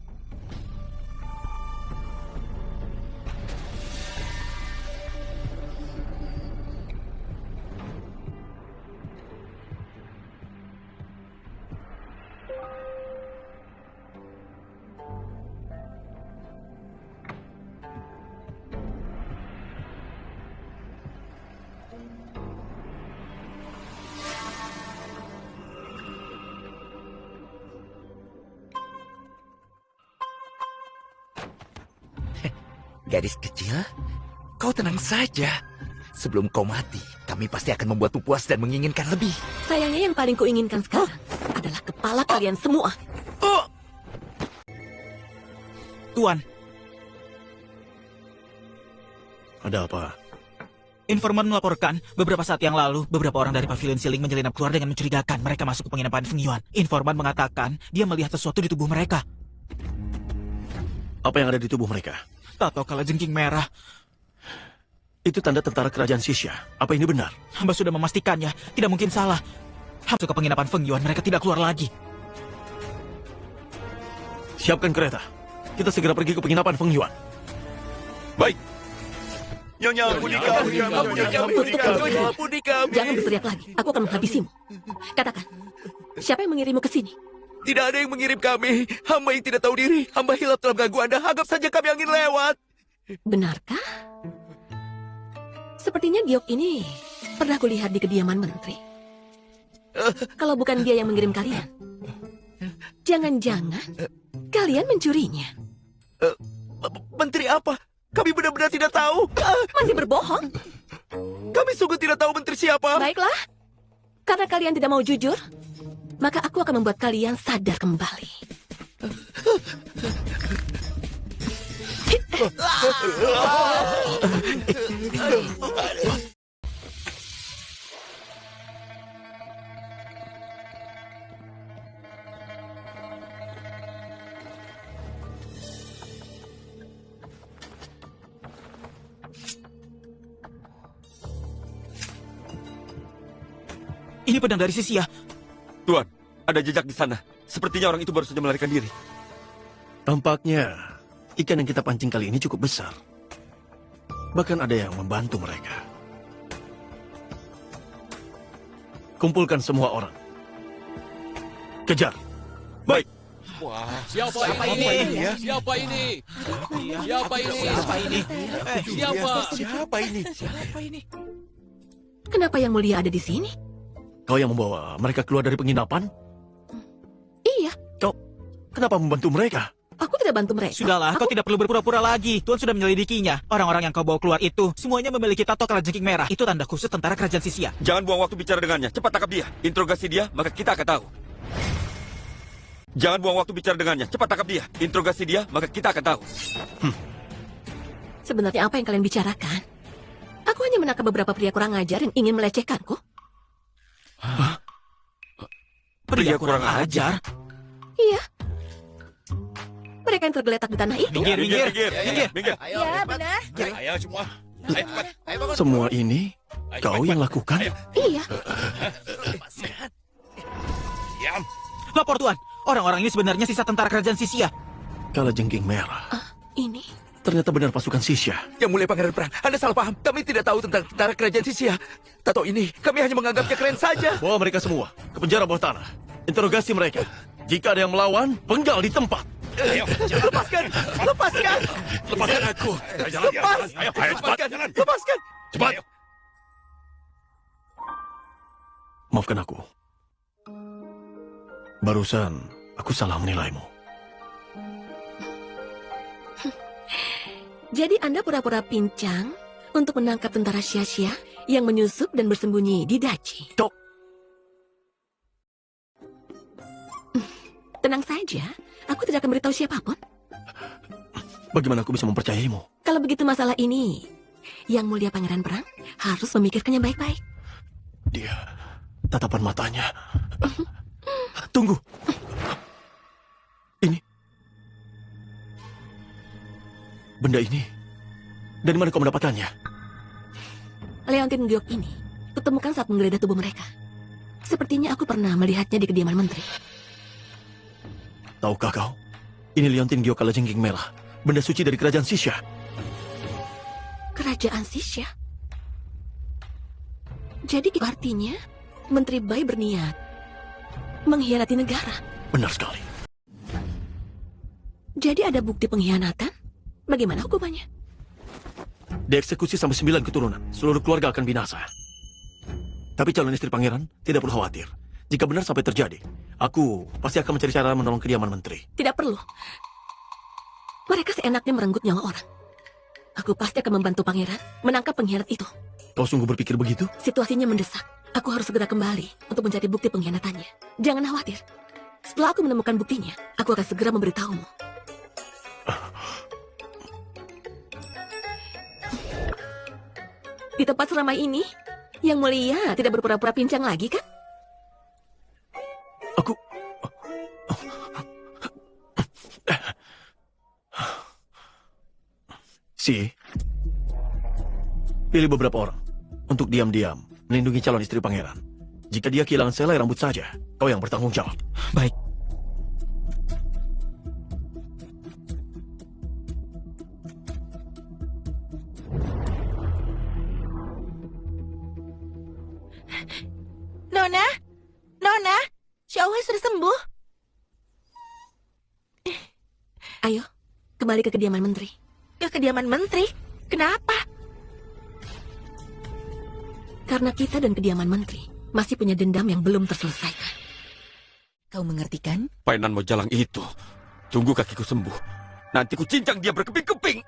Gadis kecil, kau tenang saja. Sebelum kau mati, kami pasti akan membuatmu puas dan menginginkan lebih. Sayangnya yang paling kuinginkan sekarang adalah kepala kalian semua. Tuan, Ada apa? informan melaporkan beberapa saat yang lalu beberapa orang dari pavilion Siling menyelinap keluar dengan mencurigakan. Mereka masuk ke penginapan Feng Yuan. Informan mengatakan dia melihat sesuatu di tubuh mereka. Apa yang ada di tubuh mereka? Tato kalajengking merah. Itu tanda tentara kerajaan Xixia. Apa ini benar? Hamba sudah memastikannya. Tidak mungkin salah. Masuk ke penginapan Feng Yuan, mereka tidak keluar lagi. Siapkan kereta. Kita segera pergi ke penginapan Feng Yuan. Baik. Nyonya, ampuni kami. Ampuni kami. Ampuni kami. Jangan berteriak lagi. Aku akan menghabisimu. Katakan, siapa yang mengirimmu ke sini? Tidak ada yang mengirim kami. Hamba yang tidak tahu diri. Hamba hilap dalam ganggu Anda. Anggap saja kami angin lewat. Benarkah? Sepertinya giok ini pernah kulihat di kediaman menteri. Kalau bukan dia yang mengirim kalian, jangan-jangan kalian mencurinya. Menteri apa? Kami benar-benar tidak tahu. Masih berbohong? Kami sungguh tidak tahu menteri siapa. Baiklah, karena kalian tidak mau jujur, maka aku akan membuat kalian sadar kembali. Ini pedang dari Sisia. Tuan, ada jejak di sana. Sepertinya orang itu baru saja melarikan diri. Tampaknya ikan yang kita pancing kali ini cukup besar. Bahkan ada yang membantu mereka. Kumpulkan semua orang. Kejar. Baik. Siapa ini? Siapa ini? Siapa ini? Siapa ini? Kenapa yang mulia ada di sini? Kau yang membawa mereka keluar dari penginapan? Iya, Kau kenapa membantu mereka? aku tidak bantu mereka. Sudahlah, kau tidak perlu berpura-pura lagi. Tuan sudah menyelidikinya. Orang-orang yang kau bawa keluar itu semuanya memiliki tato kalajengking merah. Itu tanda khusus tentara kerajaan Sisia. Jangan buang waktu bicara dengannya. Cepat tangkap dia. Interogasi dia, maka kita akan tahu. Jangan buang waktu bicara dengannya. Cepat tangkap dia. Interogasi dia, maka kita akan tahu. Sebenarnya apa yang kalian bicarakan? Aku hanya menangkap beberapa pria kurang ajar yang ingin melecehkanku. Pria kurang ajar. Iya. Mereka yang tergeletak di tanah itu. Minggir. Ya, benar. Ayo semua. Ayo cepat. Ayo bangun. Semua ini kau yang lakukan? Iya. Diam. Lapor Tuan. Orang-orang ini sebenarnya sisa tentara kerajaan Sisia. Kalajengking merah. Ini. Ternyata benar pasukan Sisia. Yang mulia Pangeran Perang, Anda salah paham. Kami tidak tahu tentang tentara kerajaan Sisia. Tato ini, kami hanya menganggapnya keren saja. Bawa mereka semua ke penjara bawah tanah. Interogasi mereka. Jika ada yang melawan, penggal di tempat. Ayo, lepaskan. Lepaskan. Lepaskan aku. Lepas. Ayo, Lepaskan. Lepaskan. Cepat. Maafkan aku. Barusan aku salah menilaimu. Jadi Anda pura-pura pincang untuk menangkap tentara Xia-Xia yang menyusup dan bersembunyi di Daci. Kau... Tenang saja, aku tidak akan beritahu siapapun. Bagaimana aku bisa mempercayaimu? Kalau begitu masalah ini, Yang Mulia Pangeran Perang harus memikirkannya baik-baik. Dia, tatapan matanya. Tunggu. Ini. Benda ini, dari mana kau mendapatkannya? Leontin Giok ini kutemukan saat menggeledah tubuh mereka. Sepertinya aku pernah melihatnya di kediaman menteri. Tahukah kau? Ini Leontin Giok kalajengking merah, benda suci dari kerajaan Sisia. Kerajaan Sisia? Jadi itu artinya Menteri Bai berniat mengkhianati negara. Benar sekali. Jadi ada bukti pengkhianatan? Bagaimana hukumannya? Dieksekusi sampai 9 keturunan. Seluruh keluarga akan binasa. Tapi calon istri pangeran tidak perlu khawatir. Jika benar sampai terjadi, aku pasti akan mencari cara menolong kediaman menteri. Tidak perlu. Mereka seenaknya merenggut nyawa orang. Aku pasti akan membantu pangeran menangkap pengkhianat itu. Kau sungguh berpikir begitu? Situasinya mendesak. Aku harus segera kembali untuk mencari bukti pengkhianatannya. Jangan khawatir. Setelah aku menemukan buktinya, aku akan segera memberitahumu. Di tempat seramai ini, Yang Mulia tidak berpura-pura pincang lagi, kan? Aku... Pilih beberapa orang untuk diam-diam melindungi calon istri pangeran. Jika dia kehilangan selai rambut saja, kau yang bertanggung jawab. Baik. Nona? Nona? Xiaohui sudah sembuh? Ayo, kembali ke kediaman menteri. Ke kediaman menteri? Kenapa? Karena kita dan kediaman menteri masih punya dendam yang belum terselesaikan. Kau mengerti kan? Painan mau jalang itu. Tunggu kakiku sembuh. Nanti ku cincang dia berkeping-keping.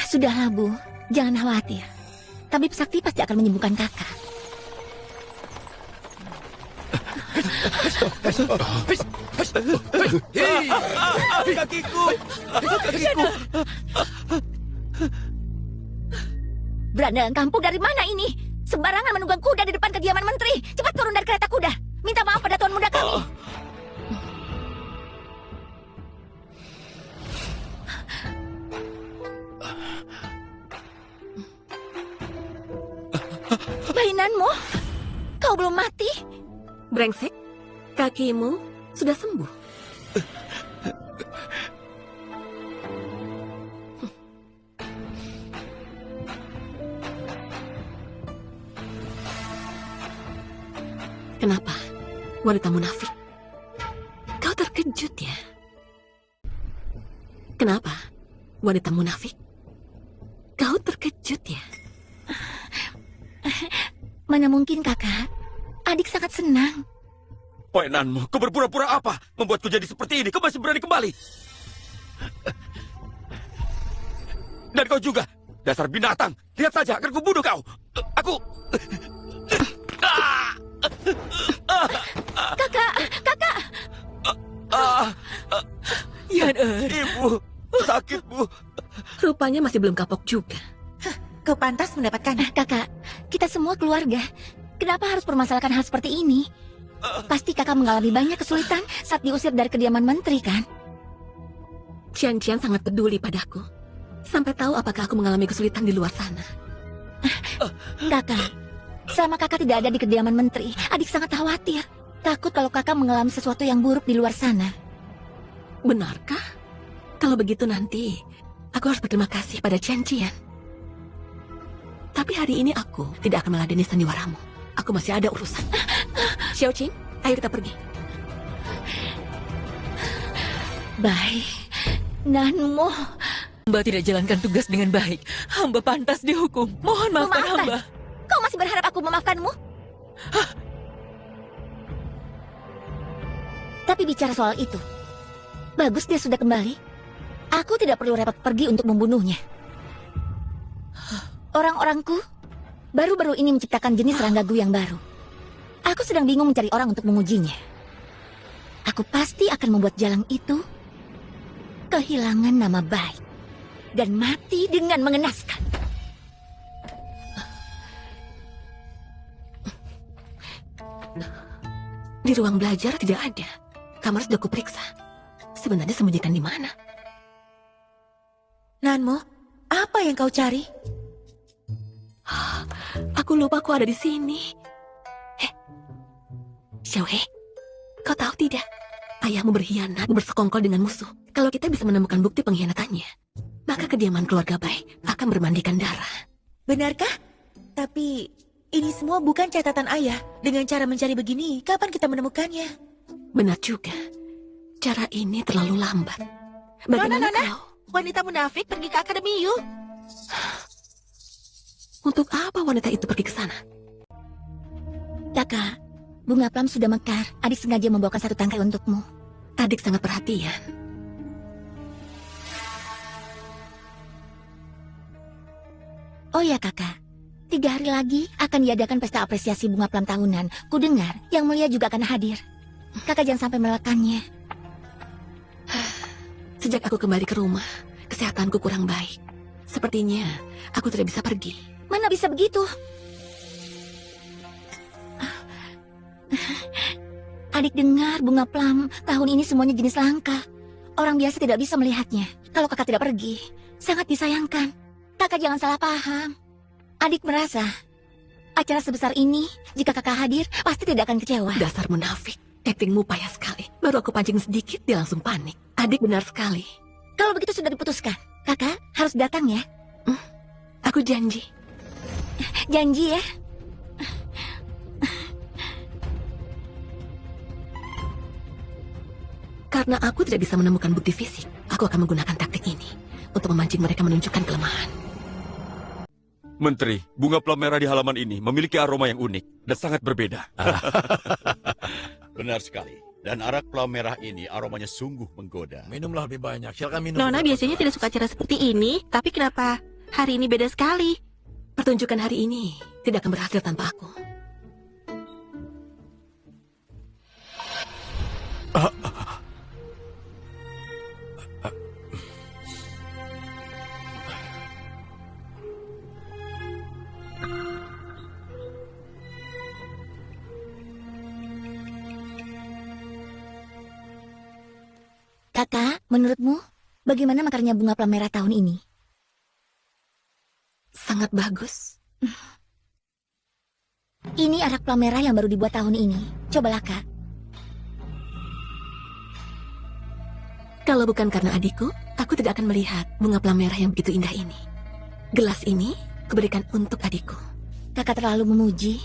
Sudahlah, Bu. Jangan khawatir. Tabib sakti pasti akan menyembuhkan kakak. Kakiku. Kakiku. Berandalan kampung dari mana ini? Sembarangan menunggang kuda di depan kediaman menteri. Cepat turun dari kereta kuda. Minta maaf pada tuan muda kami. Mainanmu? Kau belum mati? Brengsek, kakimu sudah sembuh. Kenapa, wanita munafik? Kau terkejut ya? Kenapa, wanita munafik? Kau terkejut ya? Mana mungkin, kakak? Adik sangat senang. Painanmu, kau berpura-pura apa? Membuatku jadi seperti ini. Kau masih berani kembali? Dan kau juga, dasar binatang. Lihat saja, akan kubunuh kau. Aku... Kakak! Ibu, sakit, Bu. Rupanya masih belum kapok juga. Kau pantas mendapatkannya. Kakak, kita semua keluarga. Kenapa harus permasalahkan hal seperti ini? Pasti kakak mengalami banyak kesulitan saat diusir dari kediaman menteri, kan? Qian sangat peduli padaku. Sampai tahu apakah aku mengalami kesulitan di luar sana. Kakak, selama kakak tidak ada di kediaman menteri, adik sangat khawatir. Takut kalau kakak mengalami sesuatu yang buruk di luar sana. Benarkah? Kalau begitu nanti, aku harus berterima kasih pada Qian. Tapi hari ini aku tidak akan meladeni sandiwaramu. Aku masih ada urusan. Xiaoqing, ayo kita pergi. Baik, Nanmo. Hamba tidak jalankan tugas dengan baik. Hamba pantas dihukum. Mohon maafkan hamba. Kau masih berharap aku memaafkanmu? Tapi bicara soal itu, bagus dia sudah kembali. Aku tidak perlu repot pergi untuk membunuhnya. Orang-orangku baru-baru ini menciptakan jenis seranggagu yang baru. Aku sedang bingung mencari orang untuk mengujinya. Aku pasti akan membuat jalang itu kehilangan nama baik dan mati dengan mengenaskan. Di ruang belajar tidak ada. Kamar sudah kuperiksa. Sebenarnya sembunyikan di mana? Nanmo, apa yang kau cari? Aku lupa aku ada di sini. Xiaohe, kau tahu tidak? Ayahmu berkhianat, bersekongkol dengan musuh. Kalau kita bisa menemukan bukti pengkhianatannya, maka kediaman keluarga baik akan bermandikan darah. Benarkah? Tapi ini semua bukan catatan ayah. Dengan cara mencari begini, kapan kita menemukannya? Benar juga. Cara ini terlalu lambat. Bagaimana Nona, kau? wanita munafik pergi ke Akademi Yu. Untuk apa wanita itu pergi ke sana? Kakak, bunga plam sudah mekar. Adik sengaja membawakan satu tangkai untukmu. Adik sangat perhatian. Oh ya kakak, 3 hari lagi akan diadakan pesta apresiasi bunga plam tahunan. Kudengar, Yang Mulia juga akan hadir. Kakak jangan sampai melewatkannya. Sejak aku kembali ke rumah, kesehatanku kurang baik. Sepertinya aku tidak bisa pergi. Mana bisa begitu? Adik dengar bunga plam tahun ini semuanya jenis langka. Orang biasa tidak bisa melihatnya. Kalau kakak tidak pergi, sangat disayangkan. Kakak jangan salah paham. Adik merasa acara sebesar ini, jika kakak hadir, pasti tidak akan kecewa. Dasar munafik. Aktingmu payah sekali. Baru aku pancing sedikit, dia langsung panik. Adik benar sekali. Kalau begitu sudah diputuskan, kakak harus datang ya. Aku janji. Janji ya. Karena aku tidak bisa menemukan bukti fisik, aku akan menggunakan taktik ini untuk memancing mereka menunjukkan kelemahan. Menteri, bunga plum merah di halaman ini memiliki aroma yang unik dan sangat berbeda. Benar sekali. Dan arak plum merah ini aromanya sungguh menggoda. Minumlah lebih banyak. Silakan minum. Nona biasanya tidak suka cara seperti ini, tapi kenapa hari ini beda sekali? Pertunjukan hari ini tidak akan berhasil tanpa aku. Kakak, menurutmu bagaimana mekarnya bunga plum merah tahun ini? Sangat bagus. Ini arak plum merah yang baru dibuat tahun ini. Cobalah, Kak. Kalau bukan karena adikku, aku tidak akan melihat bunga plum merah yang begitu indah ini. Gelas ini kuberikan untuk adikku. Kakak terlalu memuji.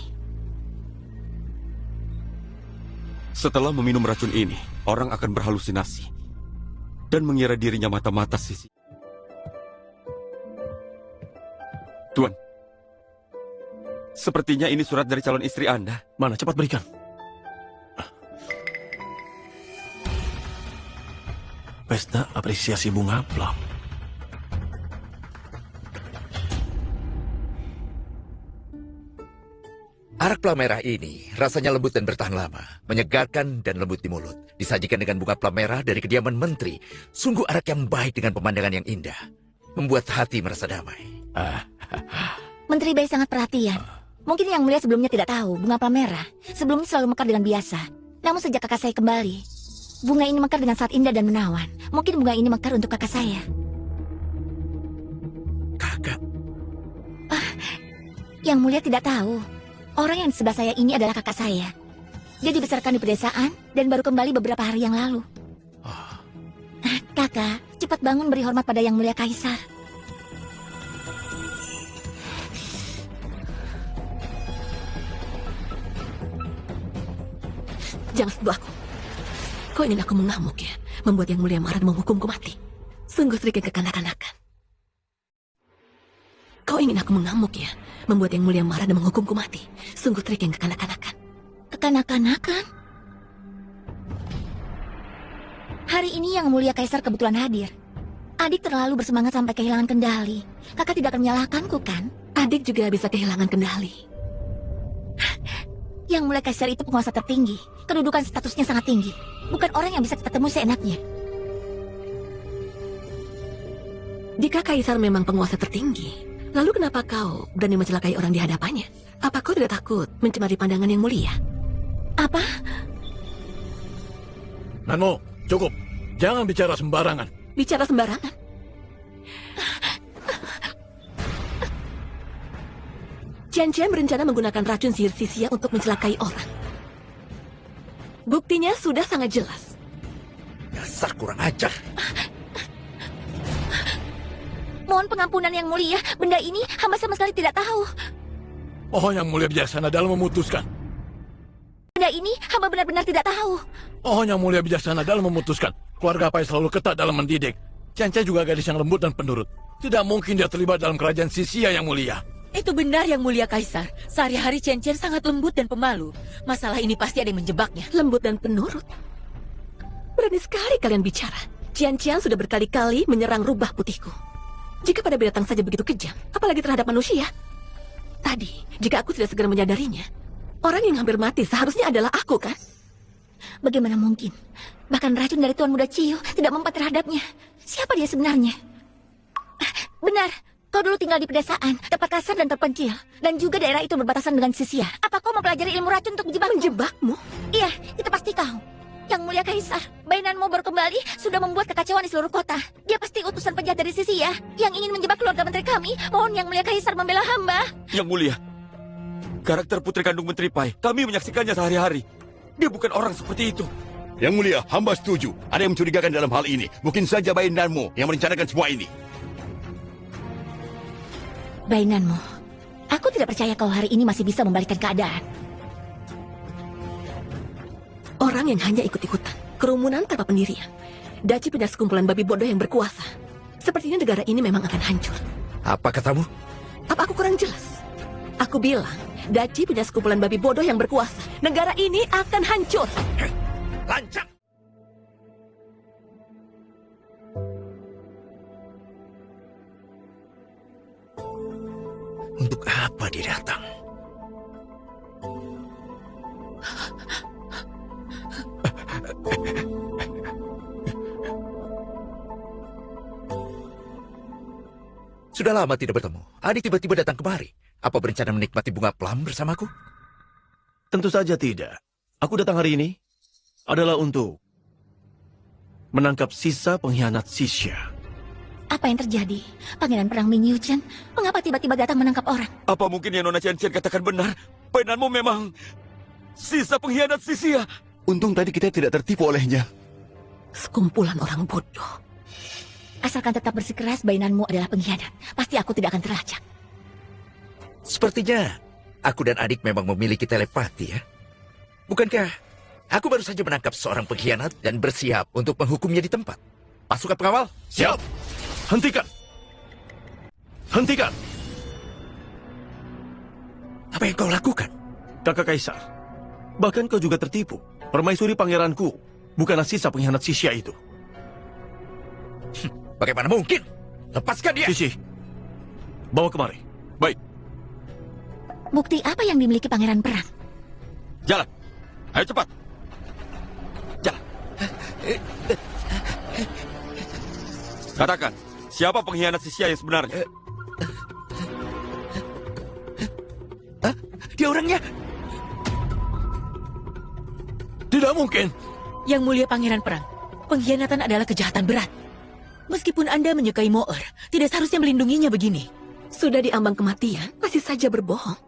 Setelah meminum racun ini, orang akan berhalusinasi dan mengira dirinya mata-mata sisi. Tuan, sepertinya ini surat dari calon istri Anda. Mana, cepat berikan. Pesta apresiasi bunga plum. Arak plum merah ini rasanya lembut dan bertahan lama, menyegarkan dan lembut di mulut. Disajikan dengan bunga plum merah dari kediaman menteri. Sungguh arak yang baik dengan pemandangan yang indah. Membuat hati merasa damai. Menteri Bai sangat perhatian. Mungkin Yang Mulia sebelumnya tidak tahu bunga plum merah sebelumnya selalu mekar dengan biasa. Namun sejak kakak saya kembali, bunga ini mekar dengan sangat indah dan menawan. Mungkin bunga ini mekar untuk kakak saya. Kakak? Yang Mulia tidak tahu. Orang yang di sebelah saya ini adalah kakak saya. Dia dibesarkan di pedesaan dan baru kembali beberapa hari yang lalu. Kakak, cepat bangun beri hormat pada Yang Mulia Kaisar. Jangan sentuh aku. Kau ingin aku mengamuk ya? Membuat Yang Mulia marah dan menghukumku mati. Sungguh trik yang kekanak-kanakan. Kau ingin aku mengamuk ya? Membuat Yang Mulia marah dan menghukumku mati. Sungguh trik yang kekanak-kanakan. Kekanak-kanakan? Hari ini Yang Mulia Kaisar kebetulan hadir. Adik terlalu bersemangat sampai kehilangan kendali. Kakak tidak akan menyalahkanku, kan? Adik juga bisa kehilangan kendali. Yang Mulia Kaisar itu penguasa tertinggi. Kedudukan statusnya sangat tinggi. Bukan orang yang bisa kita temui seenaknya. Jika Kaisar memang penguasa tertinggi, lalu kenapa kau berani mencelakai orang di hadapannya? Apa kau tidak takut mencemari pandangan Yang Mulia? Apa? Nanmo, cukup. Jangan bicara sembarangan. Bicara sembarangan? Cian-Cian berencana menggunakan racun sihir Sisia untuk mencelakai orang. Buktinya sudah sangat jelas. Dasar kurang ajar. Mohon pengampunan Yang Mulia. Benda ini hamba sama sekali tidak tahu. Oh, Yang Mulia bijaksana dalam memutuskan. Benda ini hamba benar-benar tidak tahu. Oh, Yang Mulia bijaksana dalam memutuskan. Keluarga Pai selalu ketat dalam mendidik. Cian-Cian juga gadis yang lembut dan penurut. Tidak mungkin dia terlibat dalam kerajaan Sisia, Yang Mulia. Itu benar, Yang Mulia Kaisar. Sehari-hari Cian-Cian sangat lembut dan pemalu. Masalah ini pasti ada yang menjebaknya. Lembut dan penurut? Berani sekali kalian bicara. Cian-Cian sudah berkali-kali menyerang rubah putihku. Jika pada binatang saja begitu kejam, apalagi terhadap manusia. Tadi, jika aku tidak segera menyadarinya, orang yang hampir mati seharusnya adalah aku, kan? Bagaimana mungkin? Bahkan racun dari Tuan Muda Ciu tidak mempan terhadapnya. Siapa dia sebenarnya? Benar. Kau dulu tinggal di pedesaan, tempat kasar dan terpencil. Dan juga daerah itu berbatasan dengan Sisia. Apa kau mempelajari ilmu racun untuk menjebakku? Menjebakmu? Iya, itu pasti kau. Yang Mulia Kaisar, Bainanmu baru kembali sudah membuat kekacauan di seluruh kota. Dia pasti utusan penjahat dari Sisia yang ingin menjebak keluarga menteri kami. Mohon Yang Mulia Kaisar membela hamba. Yang Mulia, karakter putri kandung Menteri Pai, kami menyaksikannya sehari-hari. Dia bukan orang seperti itu. Yang Mulia, hamba setuju. Ada yang mencurigakan dalam hal ini. Mungkin saja Bainanmu yang merencanakan semua ini. Bainanmu, aku Aku tidak percaya kau hari ini masih bisa membalikkan keadaan. Orang yang hanya ikut-ikutan, kerumunan tanpa pendirian. Daci punya sekumpulan babi bodoh yang berkuasa. Sepertinya negara ini memang akan hancur. Apa katamu? Apa aku kurang jelas? Aku bilang, Daci punya sekumpulan babi bodoh yang berkuasa. Negara ini akan hancur. Lancang! Untuk apa dia datang? Sudah lama tidak bertemu. Adik tiba-tiba datang kemari. Apa berencana menikmati bunga plum bersamaku? Tentu saja tidak. Aku datang hari ini adalah untuk menangkap sisa pengkhianat Xixia. Apa yang terjadi? Pangeran Perang Ming Yuchen, mengapa tiba-tiba datang menangkap orang? Apa mungkin yang Nona Chen Chen katakan benar? Painanmu memang sisa pengkhianat Xixia. Untung tadi kita tidak tertipu olehnya. Sekumpulan orang bodoh. Asalkan tetap bersikeras bainanmu adalah pengkhianat, pasti aku tidak akan terlacak. Sepertinya aku dan adik memang memiliki telepati ya. Bukankah aku baru saja menangkap seorang pengkhianat dan bersiap untuk menghukumnya di tempat? Pasukan pengawal, siap! Hentikan! Hentikan! Apa yang kau lakukan? Kakak Kaisar, bahkan kau juga tertipu. Permaisuri pangeranku bukanlah sisa pengkhianat Xixia itu. Bagaimana mungkin? Lepaskan dia! Sisi, bawa kemari. Baik. Bukti apa yang dimiliki Pangeran Perang? Jalan. Ayo cepat. Jalan. Katakan, siapa pengkhianat Xixia yang sebenarnya? Dia orangnya. Tidak mungkin. Yang mulia Pangeran Perang, pengkhianatan adalah kejahatan berat. Meskipun Anda menyukai Moer, tidak seharusnya melindunginya begini. Sudah diambang kematian, masih saja berbohong.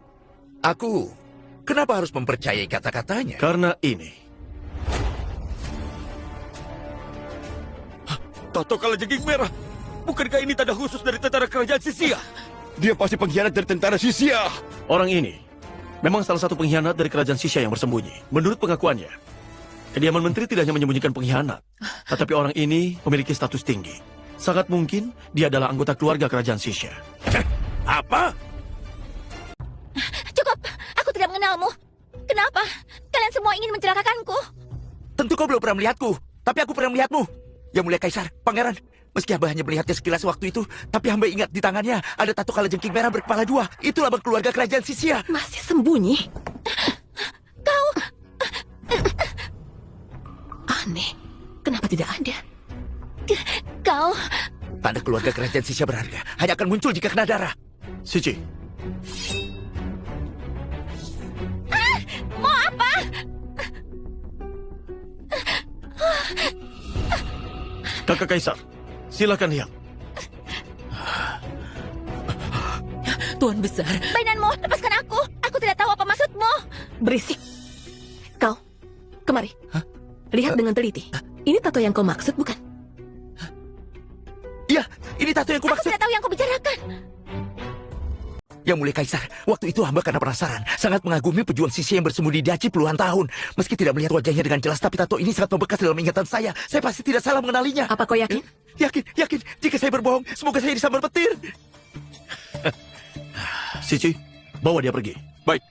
Aku, kenapa harus mempercayai kata-katanya? Karena ini. Tato kalajengking merah. Bukankah ini tanda khusus dari tentara kerajaan Xixia? Dia pasti pengkhianat dari tentara Xixia. Orang ini memang salah satu pengkhianat dari kerajaan Xixia yang bersembunyi. Menurut pengakuannya, kediaman menteri tidak hanya menyembunyikan pengkhianat, tetapi orang ini memiliki status tinggi. Sangat mungkin dia adalah anggota keluarga kerajaan Xixia. Apa? Cukup, aku tidak mengenalmu. Kenapa? Kalian semua ingin mencelakakanku? Tentu kau belum pernah melihatku, tapi aku pernah melihatmu. Yang mulia Kaisar, Pangeran, meski hamba hanya melihatnya sekilas waktu itu, tapi hamba ingat di tangannya ada tato kalajengking merah berkepala dua. Itu lambang keluarga kerajaan Xixia. Masih sembunyi? Kau... Aneh, kenapa tidak ada? Kau... Tanda keluarga kerajaan Xixia berharga, hanya akan muncul jika kena darah. Cici. Mau apa? Kakak Kaisar, silakan lihat. Tuan Besar. Bainanmu, lepaskan aku. Aku tidak tahu apa maksudmu. Berisik. Kau, kemari. Lihat dengan teliti. Ini tato yang kau maksud, bukan? Iya, ini tato yang Aku tidak tahu yang kau bicarakan. Yang mulia Kaisar, waktu itu hamba karena penasaran, sangat mengagumi pejuang Xixia yang bersembunyi di Daci puluhan tahun. Meski tidak melihat wajahnya dengan jelas, tapi tato ini sangat membekas dalam ingatan saya. Saya pasti tidak salah mengenalinya. Apa kau yakin? Yakin. Jika saya berbohong, semoga saya disambar petir. Cici, bawa dia pergi. Baik.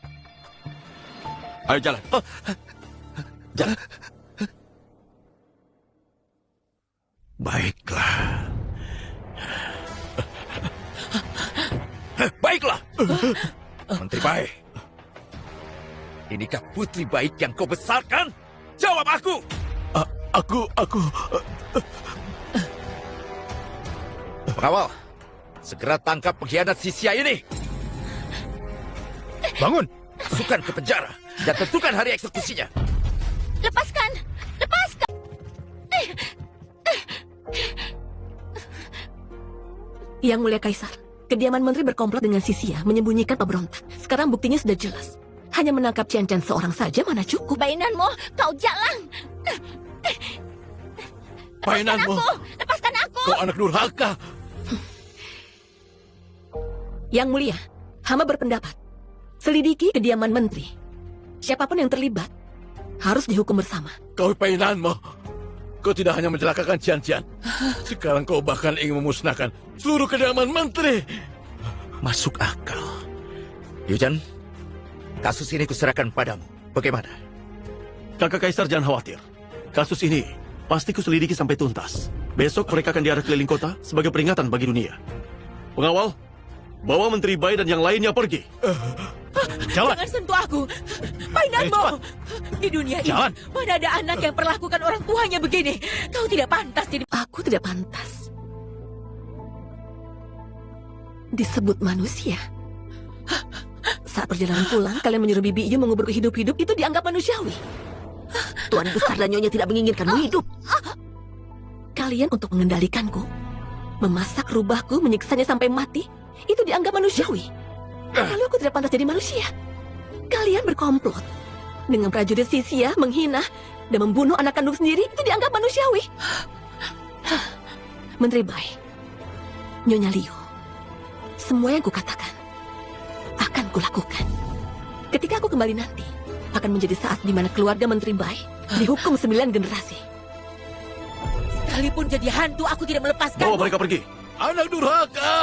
Ayo jalan. Jalan. Baiklah. Baiklah. Menteri baik. Inikah putri baik yang kau besarkan? Jawab aku. Aku... Pengawal, segera tangkap pengkhianat Xixia ini. Bangun. Masukkan ke penjara dan tentukan hari eksekusinya. Lepaskan. Lepaskan. Yang mulia Kaisar, kediaman menteri berkomplot dengan Xixia menyembunyikan pemberontak. Sekarang buktinya sudah jelas. Hanya menangkap Chen Chen seorang saja mana cukup. Bainanmu, kau jalan. Bainanmu. Lepaskan aku. Kau anak durhaka. Yang mulia, Hamba berpendapat, selidiki kediaman menteri. Siapapun yang terlibat harus dihukum bersama. Kau painanmu. Kau tidak hanya mencelakakan Cian-Cian. Sekarang kau bahkan ingin memusnahkan seluruh kediaman menteri. Masuk akal. Yujan, kasus ini kuserahkan padamu. Bagaimana? Kakak Kaisar jangan khawatir. Kasus ini pasti kuselidiki sampai tuntas. Besok mereka akan diarah keliling kota sebagai peringatan bagi dunia. Pengawal, bawa Menteri Bai dan yang lainnya pergi. Jalan. Jangan sentuh aku. Painanmu. Di dunia ini, mana ada anak yang perlakukan orang tuanya begini. Kau tidak pantas jadi... Aku tidak pantas disebut manusia. Saat perjalanan pulang, kalian menyuruh Bibi Yu menguburku hidup-hidup, itu dianggap manusiawi. Tuan besar dan nyonya tidak menginginkanmu hidup. Kalian untuk mengendalikanku, memasak rubahku, menyiksanya sampai mati, itu dianggap manusiawi. Lalu aku tidak pantas jadi manusia. Kalian berkomplot dengan prajurit Sisia, menghina dan membunuh anak kandung sendiri, itu dianggap manusiawi. Menteri Bai, Nyonya Liu, semua yang kukatakan akan kulakukan. Ketika aku kembali nanti, akan menjadi saat di mana keluarga Menteri Bai dihukum 9 generasi. Sekalipun jadi hantu, aku tidak melepaskan. Bawa mereka pergi. Anak durhaka!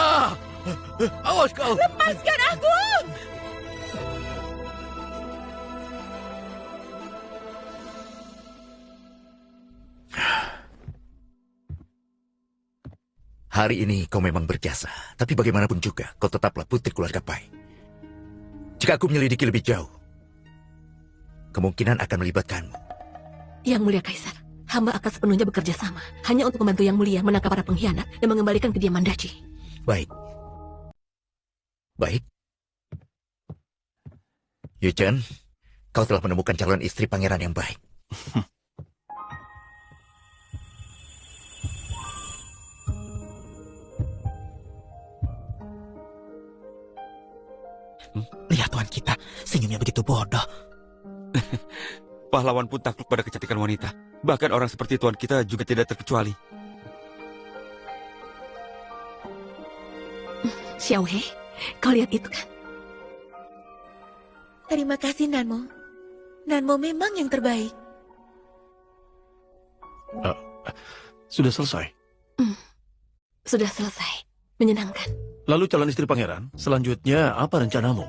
Awas kau! Lepaskan aku! Hari ini kau memang berjasa, tapi bagaimanapun juga kau tetaplah putri keluarga Pai. Jika aku menyelidiki lebih jauh, kemungkinan akan melibatkanmu. Yang Mulia Kaisar, hamba akan sepenuhnya bekerja sama, hanya untuk membantu Yang Mulia menangkap para pengkhianat dan mengembalikan kediaman Daci. Baik. Baik. Yuchen, kau telah menemukan calon istri pangeran yang baik. Lihat tuan kita, senyumnya begitu bodoh. Pahlawan pun takluk pada kecantikan wanita. Bahkan orang seperti tuan kita juga tidak terkecuali. Xiao He, kau lihat itu kan? Terima kasih, Nanmo. Nanmo memang yang terbaik. Sudah selesai. Sudah selesai. Menyenangkan. Lalu calon istri pangeran, selanjutnya apa rencanamu?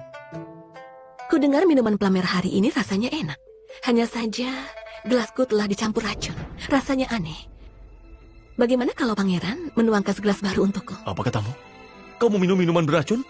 Ku dengar minuman Plamera hari ini rasanya enak. Hanya saja gelasku telah dicampur racun. Rasanya aneh. Bagaimana kalau pangeran menuangkan segelas baru untukku? Apa katamu? Kau mau minum minuman beracun?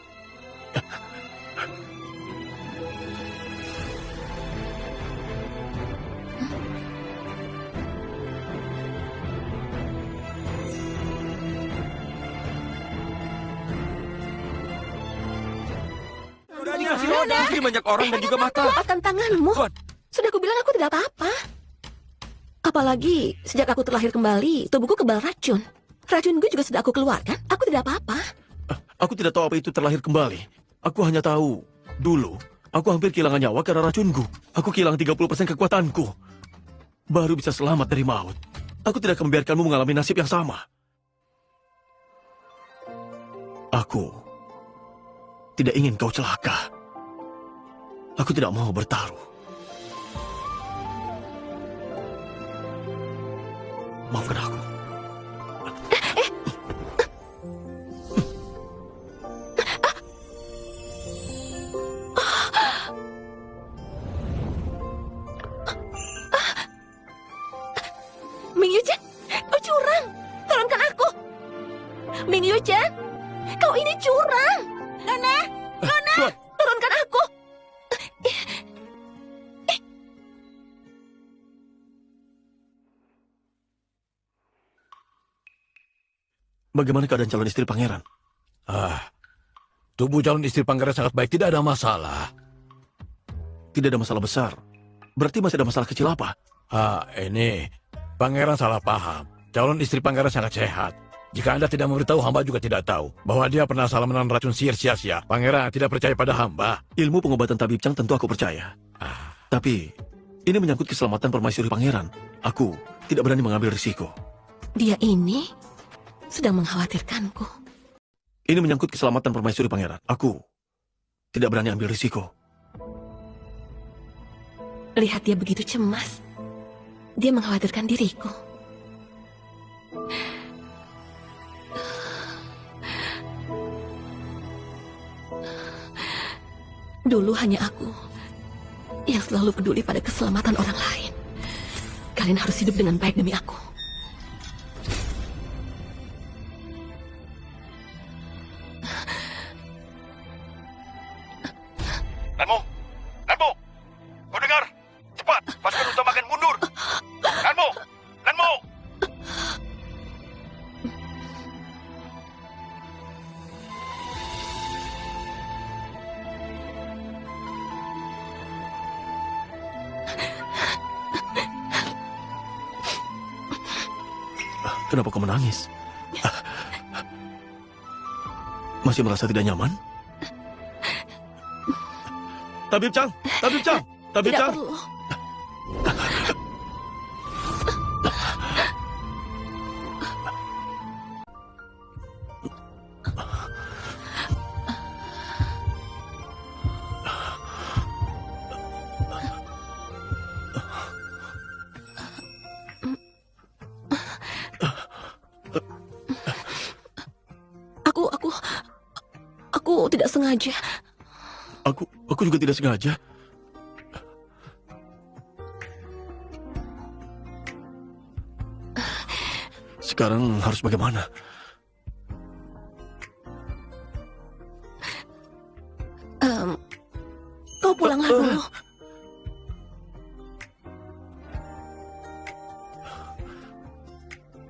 Di sini banyak orang dan juga mata. Lepaskan tanganmu. Tuan. Sudah aku bilang aku tidak apa-apa. Apalagi sejak aku terlahir kembali, tubuhku kebal racun. Racunku juga sudah aku keluarkan. Aku tidak apa-apa. Aku tidak tahu apa itu terlahir kembali. Aku hanya tahu, dulu, aku hampir kehilangan nyawa karena racunku. Aku kehilangan 30% kekuatanku. Baru bisa selamat dari maut. Aku tidak akan membiarkanmu mengalami nasib yang sama. Aku tidak ingin kau celaka. Aku tidak mau bertaruh. Maafkan aku. Ming Yuchen, kau curang. Tolongkan aku. Ming Yuchen, kau ini curang. Nona, Nona, turunkan aku. Bagaimana keadaan calon istri pangeran? Tubuh calon istri pangeran sangat baik, tidak ada masalah. Tidak ada masalah besar. Berarti masih ada masalah kecil apa? Ini pangeran salah paham. Calon istri pangeran sangat sehat. Jika Anda tidak memberitahu, hamba juga tidak tahu bahwa dia pernah salah menelan racun sihir sia-sia. Pangeran tidak percaya pada hamba. Ilmu pengobatan tabib Chang tentu aku percaya. Tapi ini menyangkut keselamatan permaisuri pangeran. Aku tidak berani mengambil risiko. Dia ini sedang mengkhawatirkanku. Ini menyangkut keselamatan permaisuri pangeran. Aku tidak berani ambil risiko. Lihat dia begitu cemas. Dia mengkhawatirkan diriku. Dulu hanya aku yang selalu peduli pada keselamatan orang lain. Kalian harus hidup dengan baik demi aku. Lanmo! Lanmo! Kau dengar? Cepat! Pasukan utama akan mundur! Lanmo! Lanmo! Kenapa kau menangis? Masih merasa tidak nyaman? Tabib Chang! Tabib Chang! Tabib Tidak Chang! perlu. Aku tidak sengaja. Aku juga tidak sengaja. Sekarang harus bagaimana? Kau pulanglah dulu.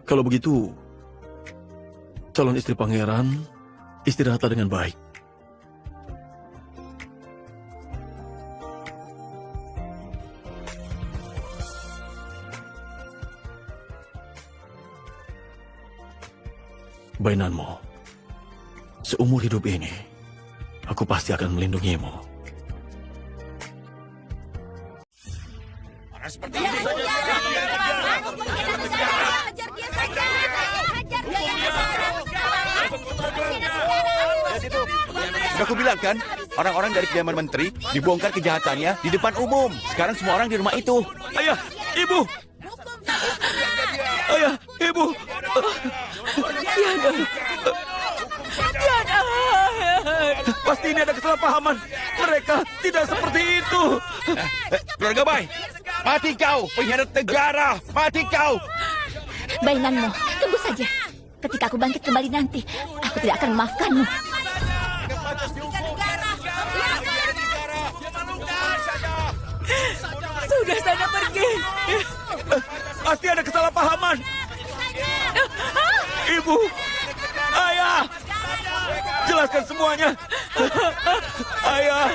Kalau begitu, calon istri pangeran istirahatlah dengan baik. Bainanmu, seumur hidup ini, aku pasti akan melindungimu. Seperti itu saja. Sudah aku bilang kan, orang-orang dari kediaman menteri dibongkar kejahatannya di depan umum. Sekarang semua orang di rumah itu. Ayah, ibu. Ayah, ibu. Tiada. Pasti ini ada kesalahpahaman. Mereka tidak seperti itu. Keluarga Bai, mati kau, pengkhianat negara, mati kau. Bainanmu, tunggu saja. Ketika aku bangkit kembali nanti, aku tidak akan memaafkanmu. Sudah sana pergi. Pasti ada kesalahpahaman. Ibu, ayah, jelaskan semuanya. Ayah.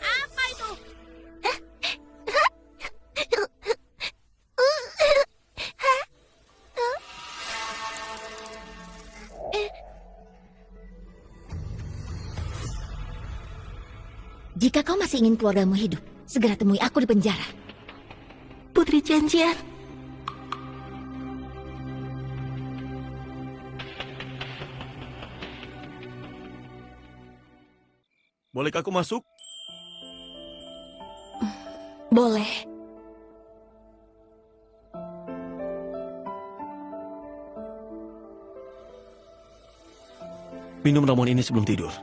Apa itu? Jika kau masih ingin keluargamu hidup, segera temui aku di penjara. Putri Janjian. Bolehkah aku masuk? Boleh. Minum ramuan ini sebelum tidur.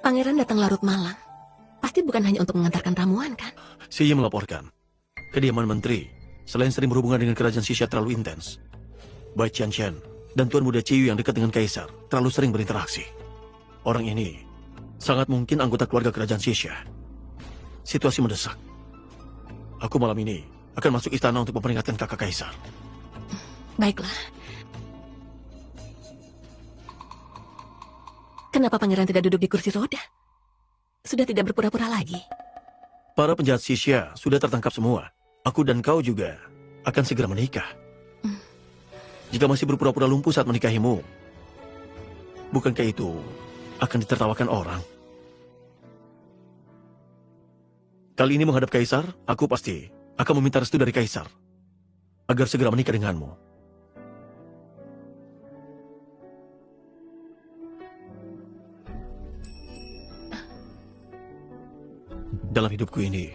Pangeran datang larut malam. Pasti bukan hanya untuk mengantarkan ramuan, kan? Siyi melaporkan, kediaman menteri, selain sering berhubungan dengan kerajaan Xixia terlalu intens, Bai Qianqian dan Tuan Muda Ciyu yang dekat dengan Kaisar terlalu sering berinteraksi. Orang ini sangat mungkin anggota keluarga kerajaan Xixia. Situasi mendesak. Aku malam ini akan masuk istana untuk memperingatkan kakak Kaisar. Baiklah. Kenapa pangeran tidak duduk di kursi roda? Sudah tidak berpura-pura lagi. Para penjahat Xixia sudah tertangkap semua. Aku dan kau juga akan segera menikah. Jika masih berpura-pura lumpuh saat menikahimu, bukankah itu akan ditertawakan orang? Kali ini menghadap Kaisar, aku pasti akan meminta restu dari Kaisar agar segera menikah denganmu. Dalam hidupku ini,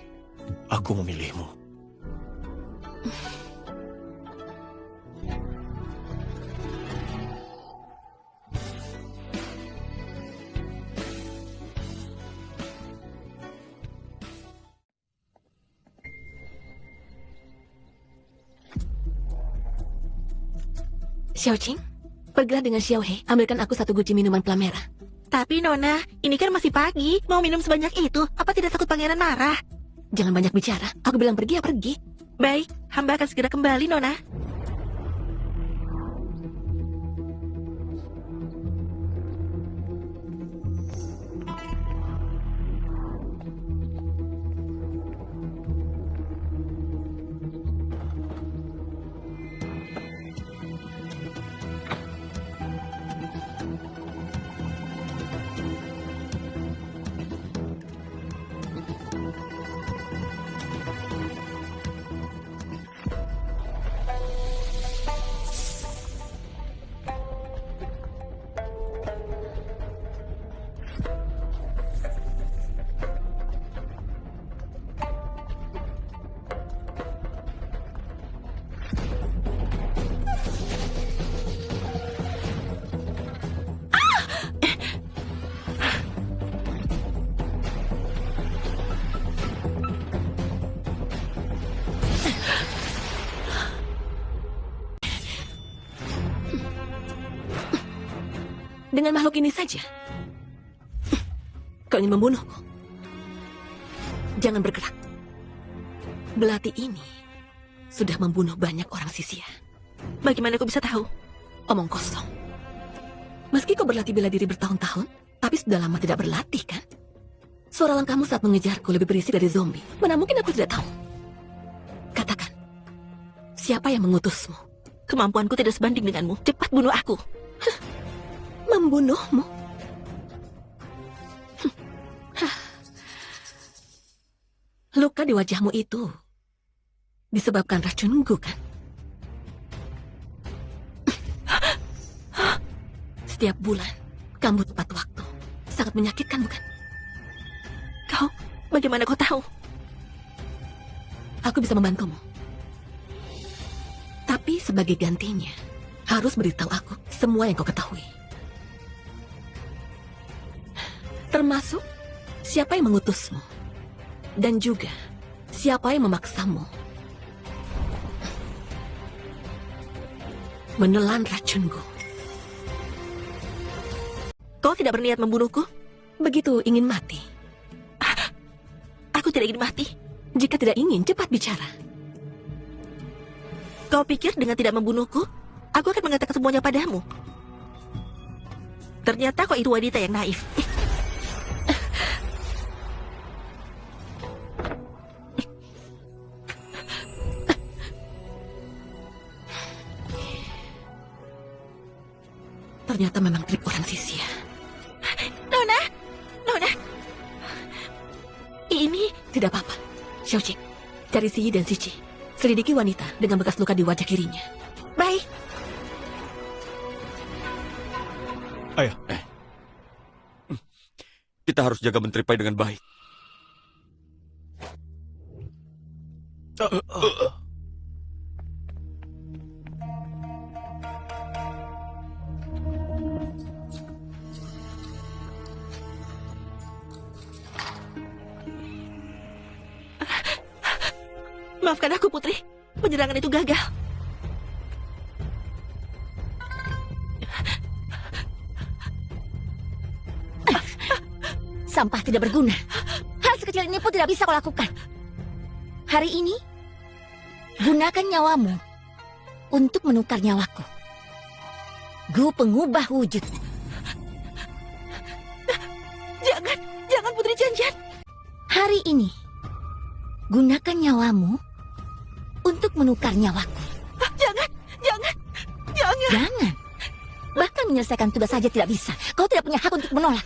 aku memilihmu. Xiao Qing, pergilah dengan Xiao He, ambilkan aku 1 guci minuman pela merah. Tapi Nona, ini kan masih pagi. Mau minum sebanyak itu, apa tidak takut pangeran marah? Jangan banyak bicara. Aku bilang pergi ya pergi. Baik, hamba akan segera kembali, Nona. Dengan makhluk ini saja. Kau ingin membunuhku? Jangan bergerak. Belati ini sudah membunuh banyak orang Sisia. Bagaimana kau bisa tahu? Omong kosong. Meski kau berlatih bela diri bertahun-tahun, tapi sudah lama tidak berlatih, kan? Suara langkahmu saat mengejarku lebih berisik dari zombie. Mana mungkin aku tidak tahu? Katakan, siapa yang mengutusmu? Kemampuanku tidak sebanding denganmu. Cepat bunuh aku. Membunuhmu? Luka di wajahmu itu disebabkan racunku, kan? Setiap bulan, kamu tepat waktu. Sangat menyakitkan, bukan? Kau, bagaimana kau tahu? Aku bisa membantumu. Tapi sebagai gantinya, harus beritahu aku semua yang kau ketahui. Termasuk siapa yang mengutusmu. Dan juga siapa yang memaksamu menelan racunku. Kau tidak berniat membunuhku? Begitu ingin mati. Aku tidak ingin mati. Jika tidak ingin, cepat bicara. Kau pikir dengan tidak membunuhku, aku akan mengatakan semuanya padamu? Ternyata kau itu wanita yang naif. Ternyata memang trik orang Sisia. Nona! Nona! Ini... Tidak apa-apa. Xiao Qing, cari Si Yi dan Si Chi. Selidiki wanita dengan bekas luka di wajah kirinya. Baik. Ayo. Kita harus jaga Menteri Pai dengan baik. Maafkan aku, Putri. Penyerangan itu gagal. Sampah tidak berguna. Hal sekecil ini pun tidak bisa kau lakukan. Hari ini, gunakan nyawamu untuk menukar nyawaku. Gu pengubah wujud. Jangan Putri Janjian. Hari ini, gunakan nyawamu untuk menukar nyawaku. Jangan. Jangan. Bahkan menyelesaikan tugas saja tidak bisa. Kau tidak punya hak untuk menolak.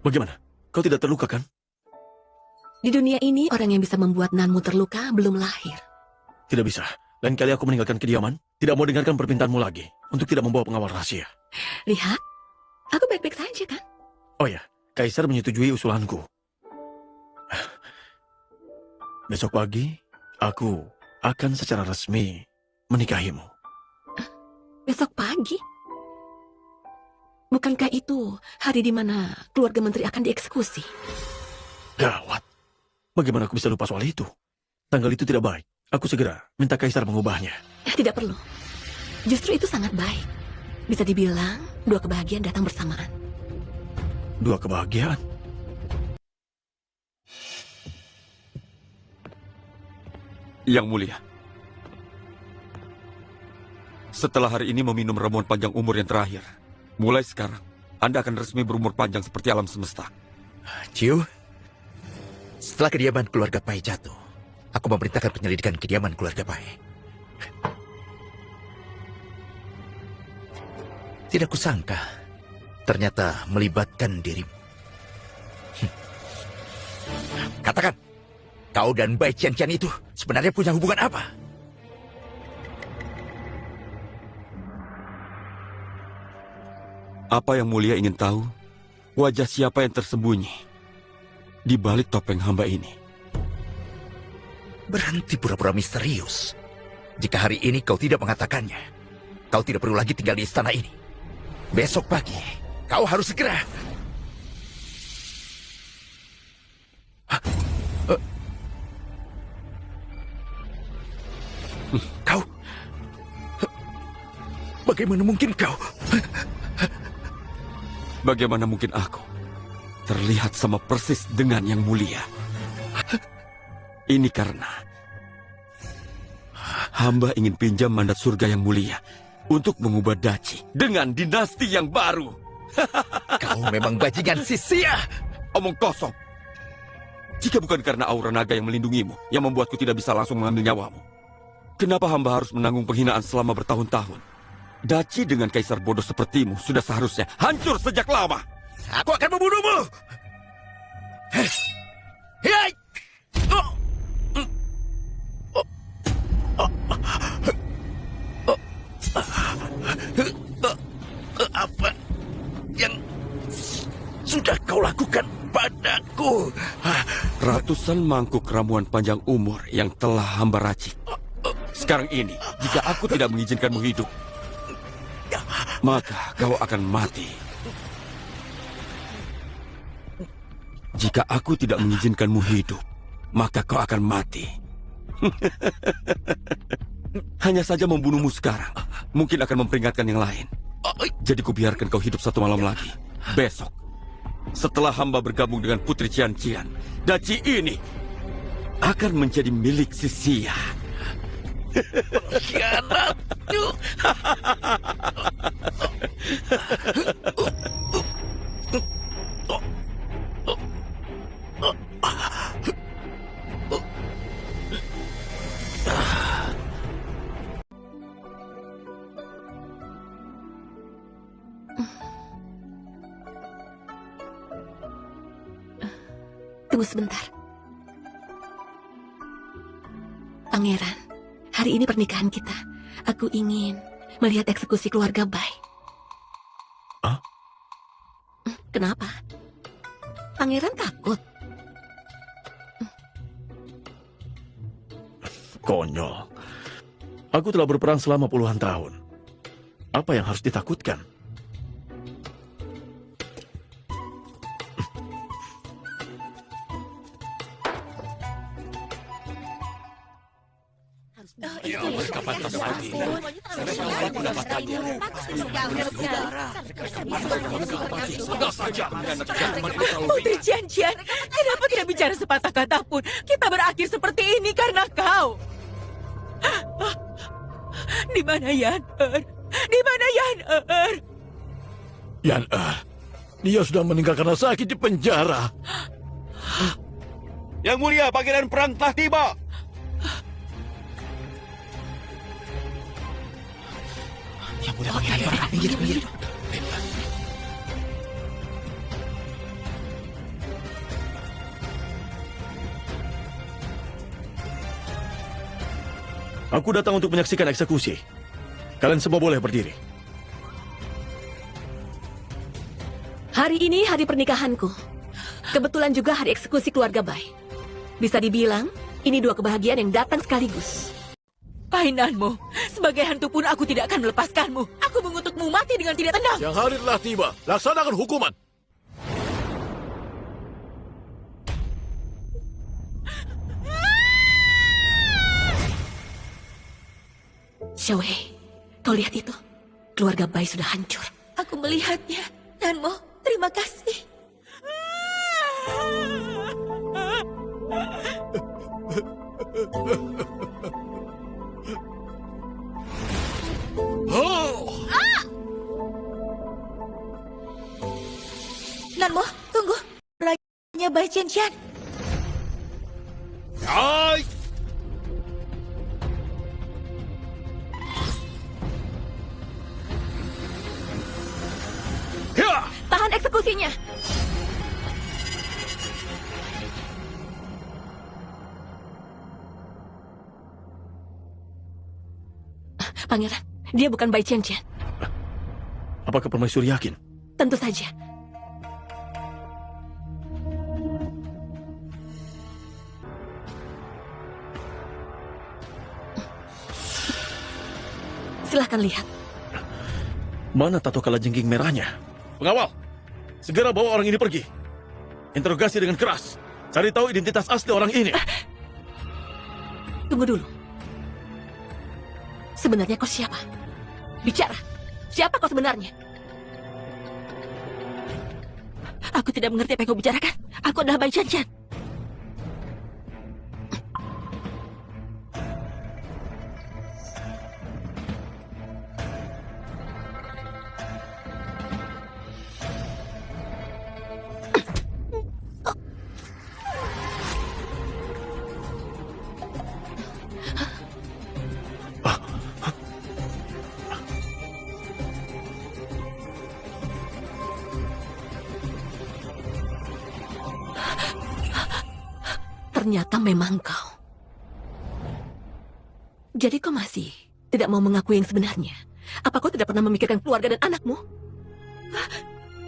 Bagaimana? Kau tidak terluka kan? Di dunia ini, orang yang bisa membuat Nanmu terluka belum lahir. Tidak bisa. Lain kali aku meninggalkan kediaman, tidak mau dengarkan permintaanmu lagi untuk tidak membawa pengawal rahasia. Lihat, aku baik-baik saja kan? Oh ya, Kaisar menyetujui usulanku. Besok pagi, aku akan secara resmi menikahimu. Besok pagi? Bukankah itu hari di mana keluarga menteri akan dieksekusi? Gawat. Bagaimana aku bisa lupa soal itu? Tanggal itu tidak baik. Aku segera minta Kaisar mengubahnya. Tidak perlu. Justru itu sangat baik. Bisa dibilang, dua kebahagiaan datang bersamaan. Dua kebahagiaan? Yang Mulia, setelah hari ini meminum ramuan panjang umur yang terakhir, mulai sekarang, Anda akan resmi berumur panjang seperti alam semesta. Ciu, setelah kediaman keluarga Pai jatuh, aku memerintahkan penyelidikan kediaman keluarga Pai. Tidak kusangka, ternyata melibatkan dirimu. Katakan, kau dan Bai Cian-Cian itu sebenarnya punya hubungan apa? Apa yang Mulia ingin tahu? Wajah siapa yang tersembunyi di balik topeng hamba ini? Berhenti pura-pura misterius. Jika hari ini kau tidak mengatakannya, kau tidak perlu lagi tinggal di istana ini. Besok pagi, kau harus segera. Kau? Bagaimana mungkin kau? Bagaimana mungkin aku terlihat sama persis dengan Yang Mulia? Ini karena hamba ingin pinjam mandat surga Yang Mulia untuk mengubah Daci dengan dinasti yang baru. Kau memang bajingan sia-sia. Omong kosong. Jika bukan karena aura naga yang melindungimu, yang membuatku tidak bisa langsung mengambil nyawamu, kenapa hamba harus menanggung penghinaan selama bertahun-tahun? Daci dengan kaisar bodoh sepertimu sudah seharusnya hancur sejak lama. Aku akan membunuhmu. Hei! Apa yang sudah kau lakukan padaku? Ratusan mangkuk ramuan panjang umur yang telah hamba racik. Sekarang ini, jika aku tidak mengizinkanmu hidup, maka kau akan mati. Jika aku tidak mengizinkanmu hidup, maka kau akan mati. Hanya saja membunuhmu sekarang, mungkin akan memperingatkan yang lain. Jadi kubiarkan kau hidup satu malam lagi. Besok, setelah hamba bergabung dengan Putri Cian-Cian, Daci ini akan menjadi milik Sisia. Khianat. Tunggu sebentar. Pangeran, hari ini pernikahan kita. Aku ingin melihat eksekusi keluarga Bai. Hah? Kenapa? Pangeran takut. Konyol. Aku telah berperang selama puluhan tahun. Apa yang harus ditakutkan? Putri Cian-Cian, kenapa tidak bicara sepatah kata pun? Kita berakhir seperti ini karena kau. Di mana Yan-Er? Di mana Yan-Er? Yan-Er, dia sudah meninggal karena sakit di penjara. Yang Mulia, Pangeran Perang telah tiba. Yang Mulia, Pangeran Perang. Minggir. Aku datang untuk menyaksikan eksekusi. Kalian semua boleh berdiri. Hari ini hari pernikahanku. Kebetulan juga hari eksekusi keluarga Bai. Bisa dibilang, ini dua kebahagiaan yang datang sekaligus. Painanmu, sebagai hantu pun aku tidak akan melepaskanmu. Aku mengutukmu mati dengan tidak tenang. Siang hari telah tiba. Laksanakan hukuman. Xiaowei, kau lihat itu? Keluarga Bai sudah hancur. Aku melihatnya. Nanmo, terima kasih. Nanmo, tunggu. Rajanya Bai Qianqian. Hai! Tahan eksekusinya. Pangeran, dia bukan Bai Qianqian. Apakah permaisuri yakin? Tentu saja. Silahkan lihat. Mana tato kalajengking merahnya? Pengawal, segera bawa orang ini pergi. Interogasi dengan keras. Cari tahu identitas asli orang ini. Tunggu dulu. Sebenarnya kau siapa? Bicara. Siapa kau sebenarnya? Aku tidak mengerti apa yang kau bicarakan. Aku adalah Bai Qianqian. Ternyata memang kau. Jadi kau masih tidak mau mengakui yang sebenarnya? Apa kau tidak pernah memikirkan keluarga dan anakmu?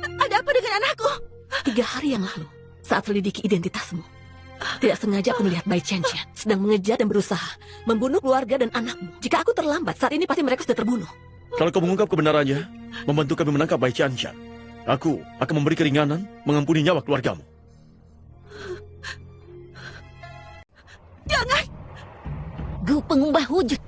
Ada apa dengan anakku? 3 hari yang lalu, saat selidiki identitasmu, tidak sengaja aku melihat Bai Qianqian sedang mengejar dan berusaha membunuh keluarga dan anakmu. Jika aku terlambat, saat ini pasti mereka sudah terbunuh. Kalau kau mengungkap kebenarannya, membantu kami menangkap Bai Qianqian, aku akan memberi keringanan mengampuni nyawa keluargamu. Jangan! Gu pengubah wujud.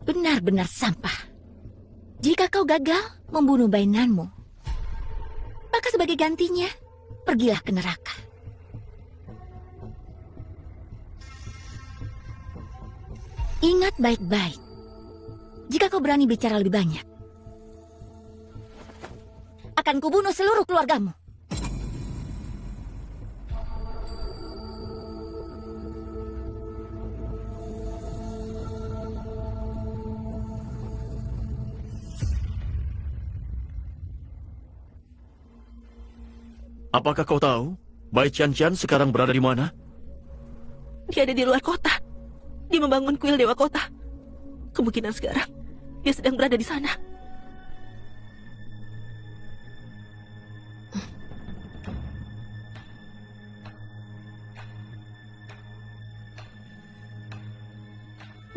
Benar-benar sampah. Jika kau gagal membunuh Bainanmu, maka sebagai gantinya, pergilah ke neraka. Ingat baik-baik. Jika kau berani bicara lebih banyak, akan kubunuh seluruh keluargamu. Apakah kau tahu Bai Qianqian sekarang berada di mana? Dia ada di luar kota. Dia membangun kuil Dewa Kota. Kemungkinan sekarang dia sedang berada di sana.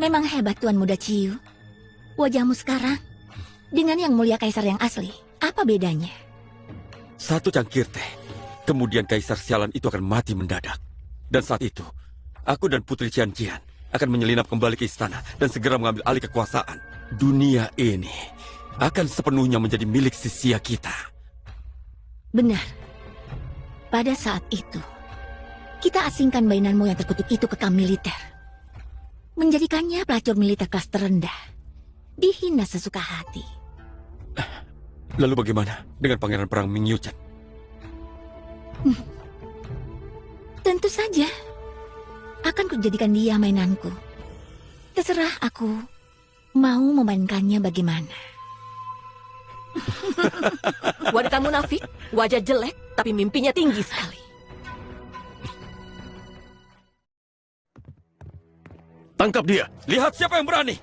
Memang hebat Tuan Muda Ciu. Wajahmu sekarang dengan yang mulia kaisar yang asli, apa bedanya? Satu cangkir teh, kemudian kaisar sialan itu akan mati mendadak. Dan saat itu, aku dan Putri Qianqian akan menyelinap kembali ke istana dan segera mengambil alih kekuasaan. Dunia ini akan sepenuhnya menjadi milik sisia kita. Benar. Pada saat itu, kita asingkan Bainanmu yang terkutuk itu ke kamp militer. Menjadikannya pelacur militer kelas terendah. Dihina sesuka hati. Lalu bagaimana dengan Pangeran Perang Ming Yuchen? Tentu saja. akan kujadikan dia mainanku. Terserah aku mau memainkannya bagaimana. Wanita munafik, wajah jelek, tapi mimpinya tinggi sekali. Tangkap dia. Lihat siapa yang berani.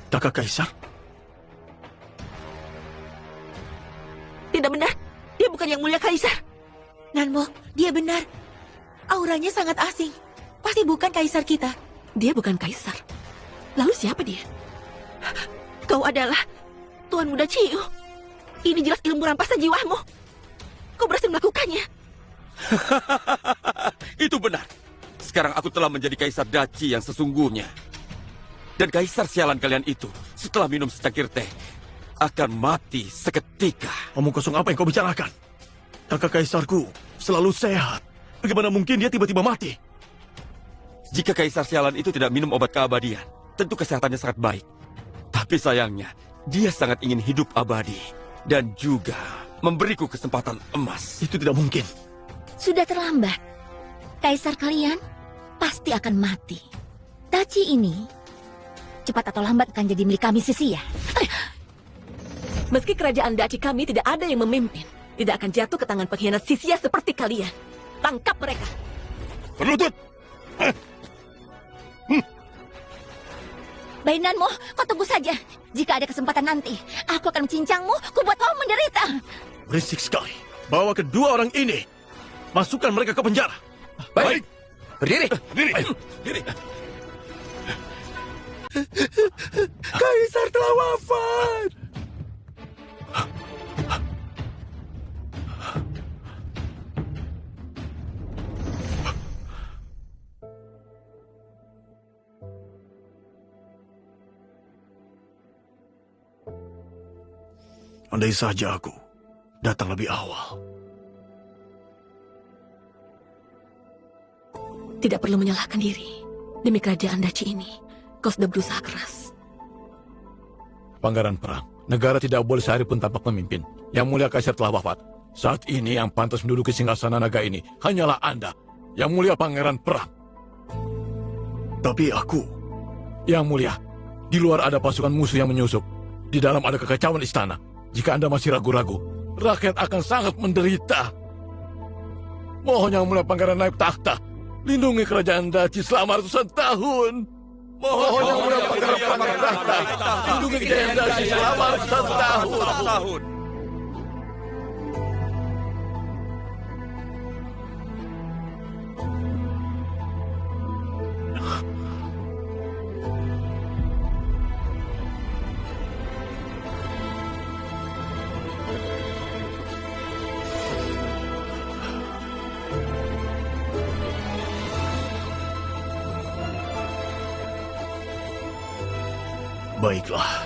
Kakak Kaisar? Tidak benar. Dia bukan yang mulia Kaisar. Nanmo, dia benar. Auranya sangat asing. Pasti bukan kaisar kita. Dia bukan kaisar. Lalu siapa dia? Kau adalah Tuan Muda Ciu. Ini jelas ilmu rampasan jiwamu. Kau berhasil melakukannya. Itu benar. Sekarang aku telah menjadi Kaisar Daci yang sesungguhnya. Dan Kaisar sialan kalian itu, setelah minum secangkir teh, akan mati seketika. Omong kosong apa yang kau bicarakan? Kakak Kaisarku selalu sehat. Bagaimana mungkin dia tiba-tiba mati? Jika Kaisar sialan itu tidak minum obat keabadian, tentu kesehatannya sangat baik. Tapi sayangnya, dia sangat ingin hidup abadi. Dan juga memberiku kesempatan emas. Itu tidak mungkin. Sudah terlambat. Kaisar kalian pasti akan mati. Daci ini cepat atau lambat akan jadi milik kami Sisia. Meski kerajaan Daci kami tidak ada yang memimpin, tidak akan jatuh ke tangan pengkhianat Sisia seperti kalian. Tangkap mereka. Berlutut! Bainanmu, kau tunggu saja. Jika ada kesempatan nanti, aku akan mencincangmu, kubuat kau menderita. Berisik sekali. Bawa kedua orang ini. Masukkan mereka ke penjara. Baik. Berdiri. Berdiri. Ayo, diri. Kaisar telah wafat. Andai saja aku datang lebih awal. Tidak perlu menyalahkan diri. Demi kerajaan Daci ini, kau sudah berusaha keras. Pangeran Perang, negara tidak boleh sehari pun tanpa pemimpin. Yang mulia Kaisar telah wafat. Saat ini yang pantas menduduki singgasana naga ini hanyalah Anda, Yang Mulia Pangeran Perang. Tapi aku... Yang Mulia, di luar ada pasukan musuh yang menyusup. Di dalam ada kekacauan istana. Jika Anda masih ragu-ragu, rakyat akan sangat menderita. Mohon Yang Mulia Pangeran naik tahta. Lindungi kerajaan Daci selama ratusan tahun. Mohon Yang Mulia Pangeran naik tahta. Lindungi kerajaan Daci selama ratusan tahun. Baiklah.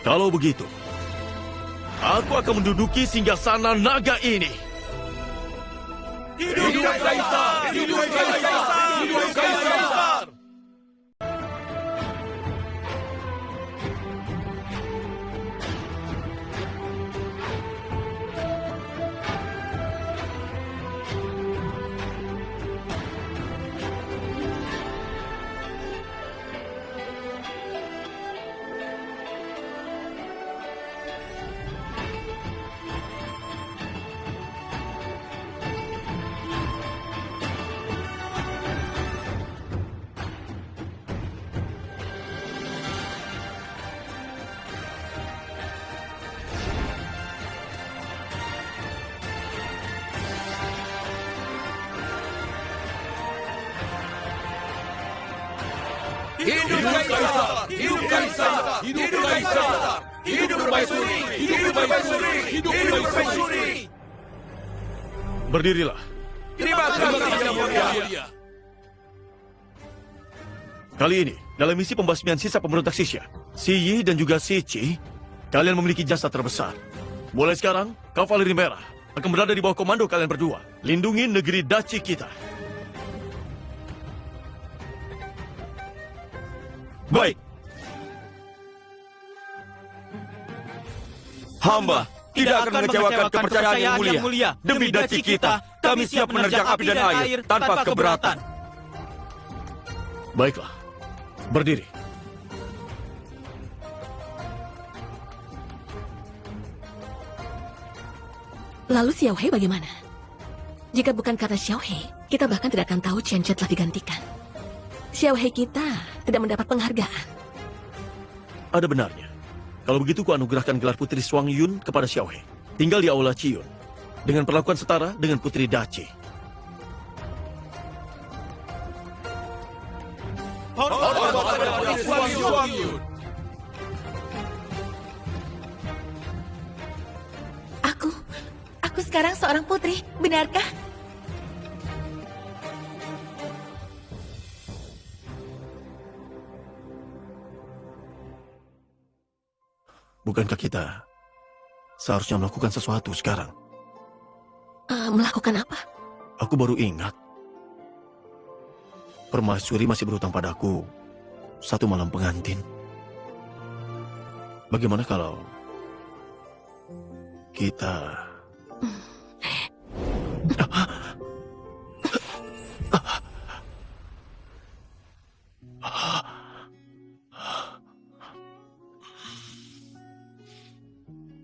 Kalau begitu, aku akan menduduki singgasana naga ini. Hidup Kaisar! Hidup Kaisar! Hidup Kaisar! Hidup Kaisar! Hidup Kaisar! Hidup Kaisar! Hidup Permaisuri! Hidup Permaisuri! Hidup Permaisuri! Berdirilah. Terima kasih Yang Mulia. Kali ini, dalam misi pembasmian sisa pemberontak Sisya, Si Yi dan juga Si Chi, kalian memiliki jasa terbesar. Mulai sekarang, Kavaleri Merah akan berada di bawah komando kalian berdua. Lindungi negeri Daci kita. Baik. Hamba tidak akan mengecewakan kepercayaan yang mulia. Demi daci kita, kami siap menerjang api dan air tanpa keberatan. Baiklah, berdiri. Lalu Xiao Hei bagaimana? Jika bukan karena Xiao Hei, kita bahkan tidak akan tahu Chen Chen telah digantikan. Xiao Hei kita tidak mendapat penghargaan. Ada benarnya. Kalau begitu ku anugerahkan gelar Putri Shuang Yun kepada Xiao Hei. Tinggal di Aula Ciyun. Dengan perlakuan setara dengan Putri Daci. Aku sekarang seorang putri, benarkah? Bukankah kita seharusnya melakukan sesuatu sekarang? Melakukan apa? Aku baru ingat. Permaisuri masih berhutang padaku 1 malam pengantin. Bagaimana kalau kita...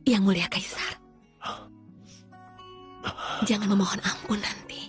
Yang mulia Kaisar, jangan memohon ampun nanti.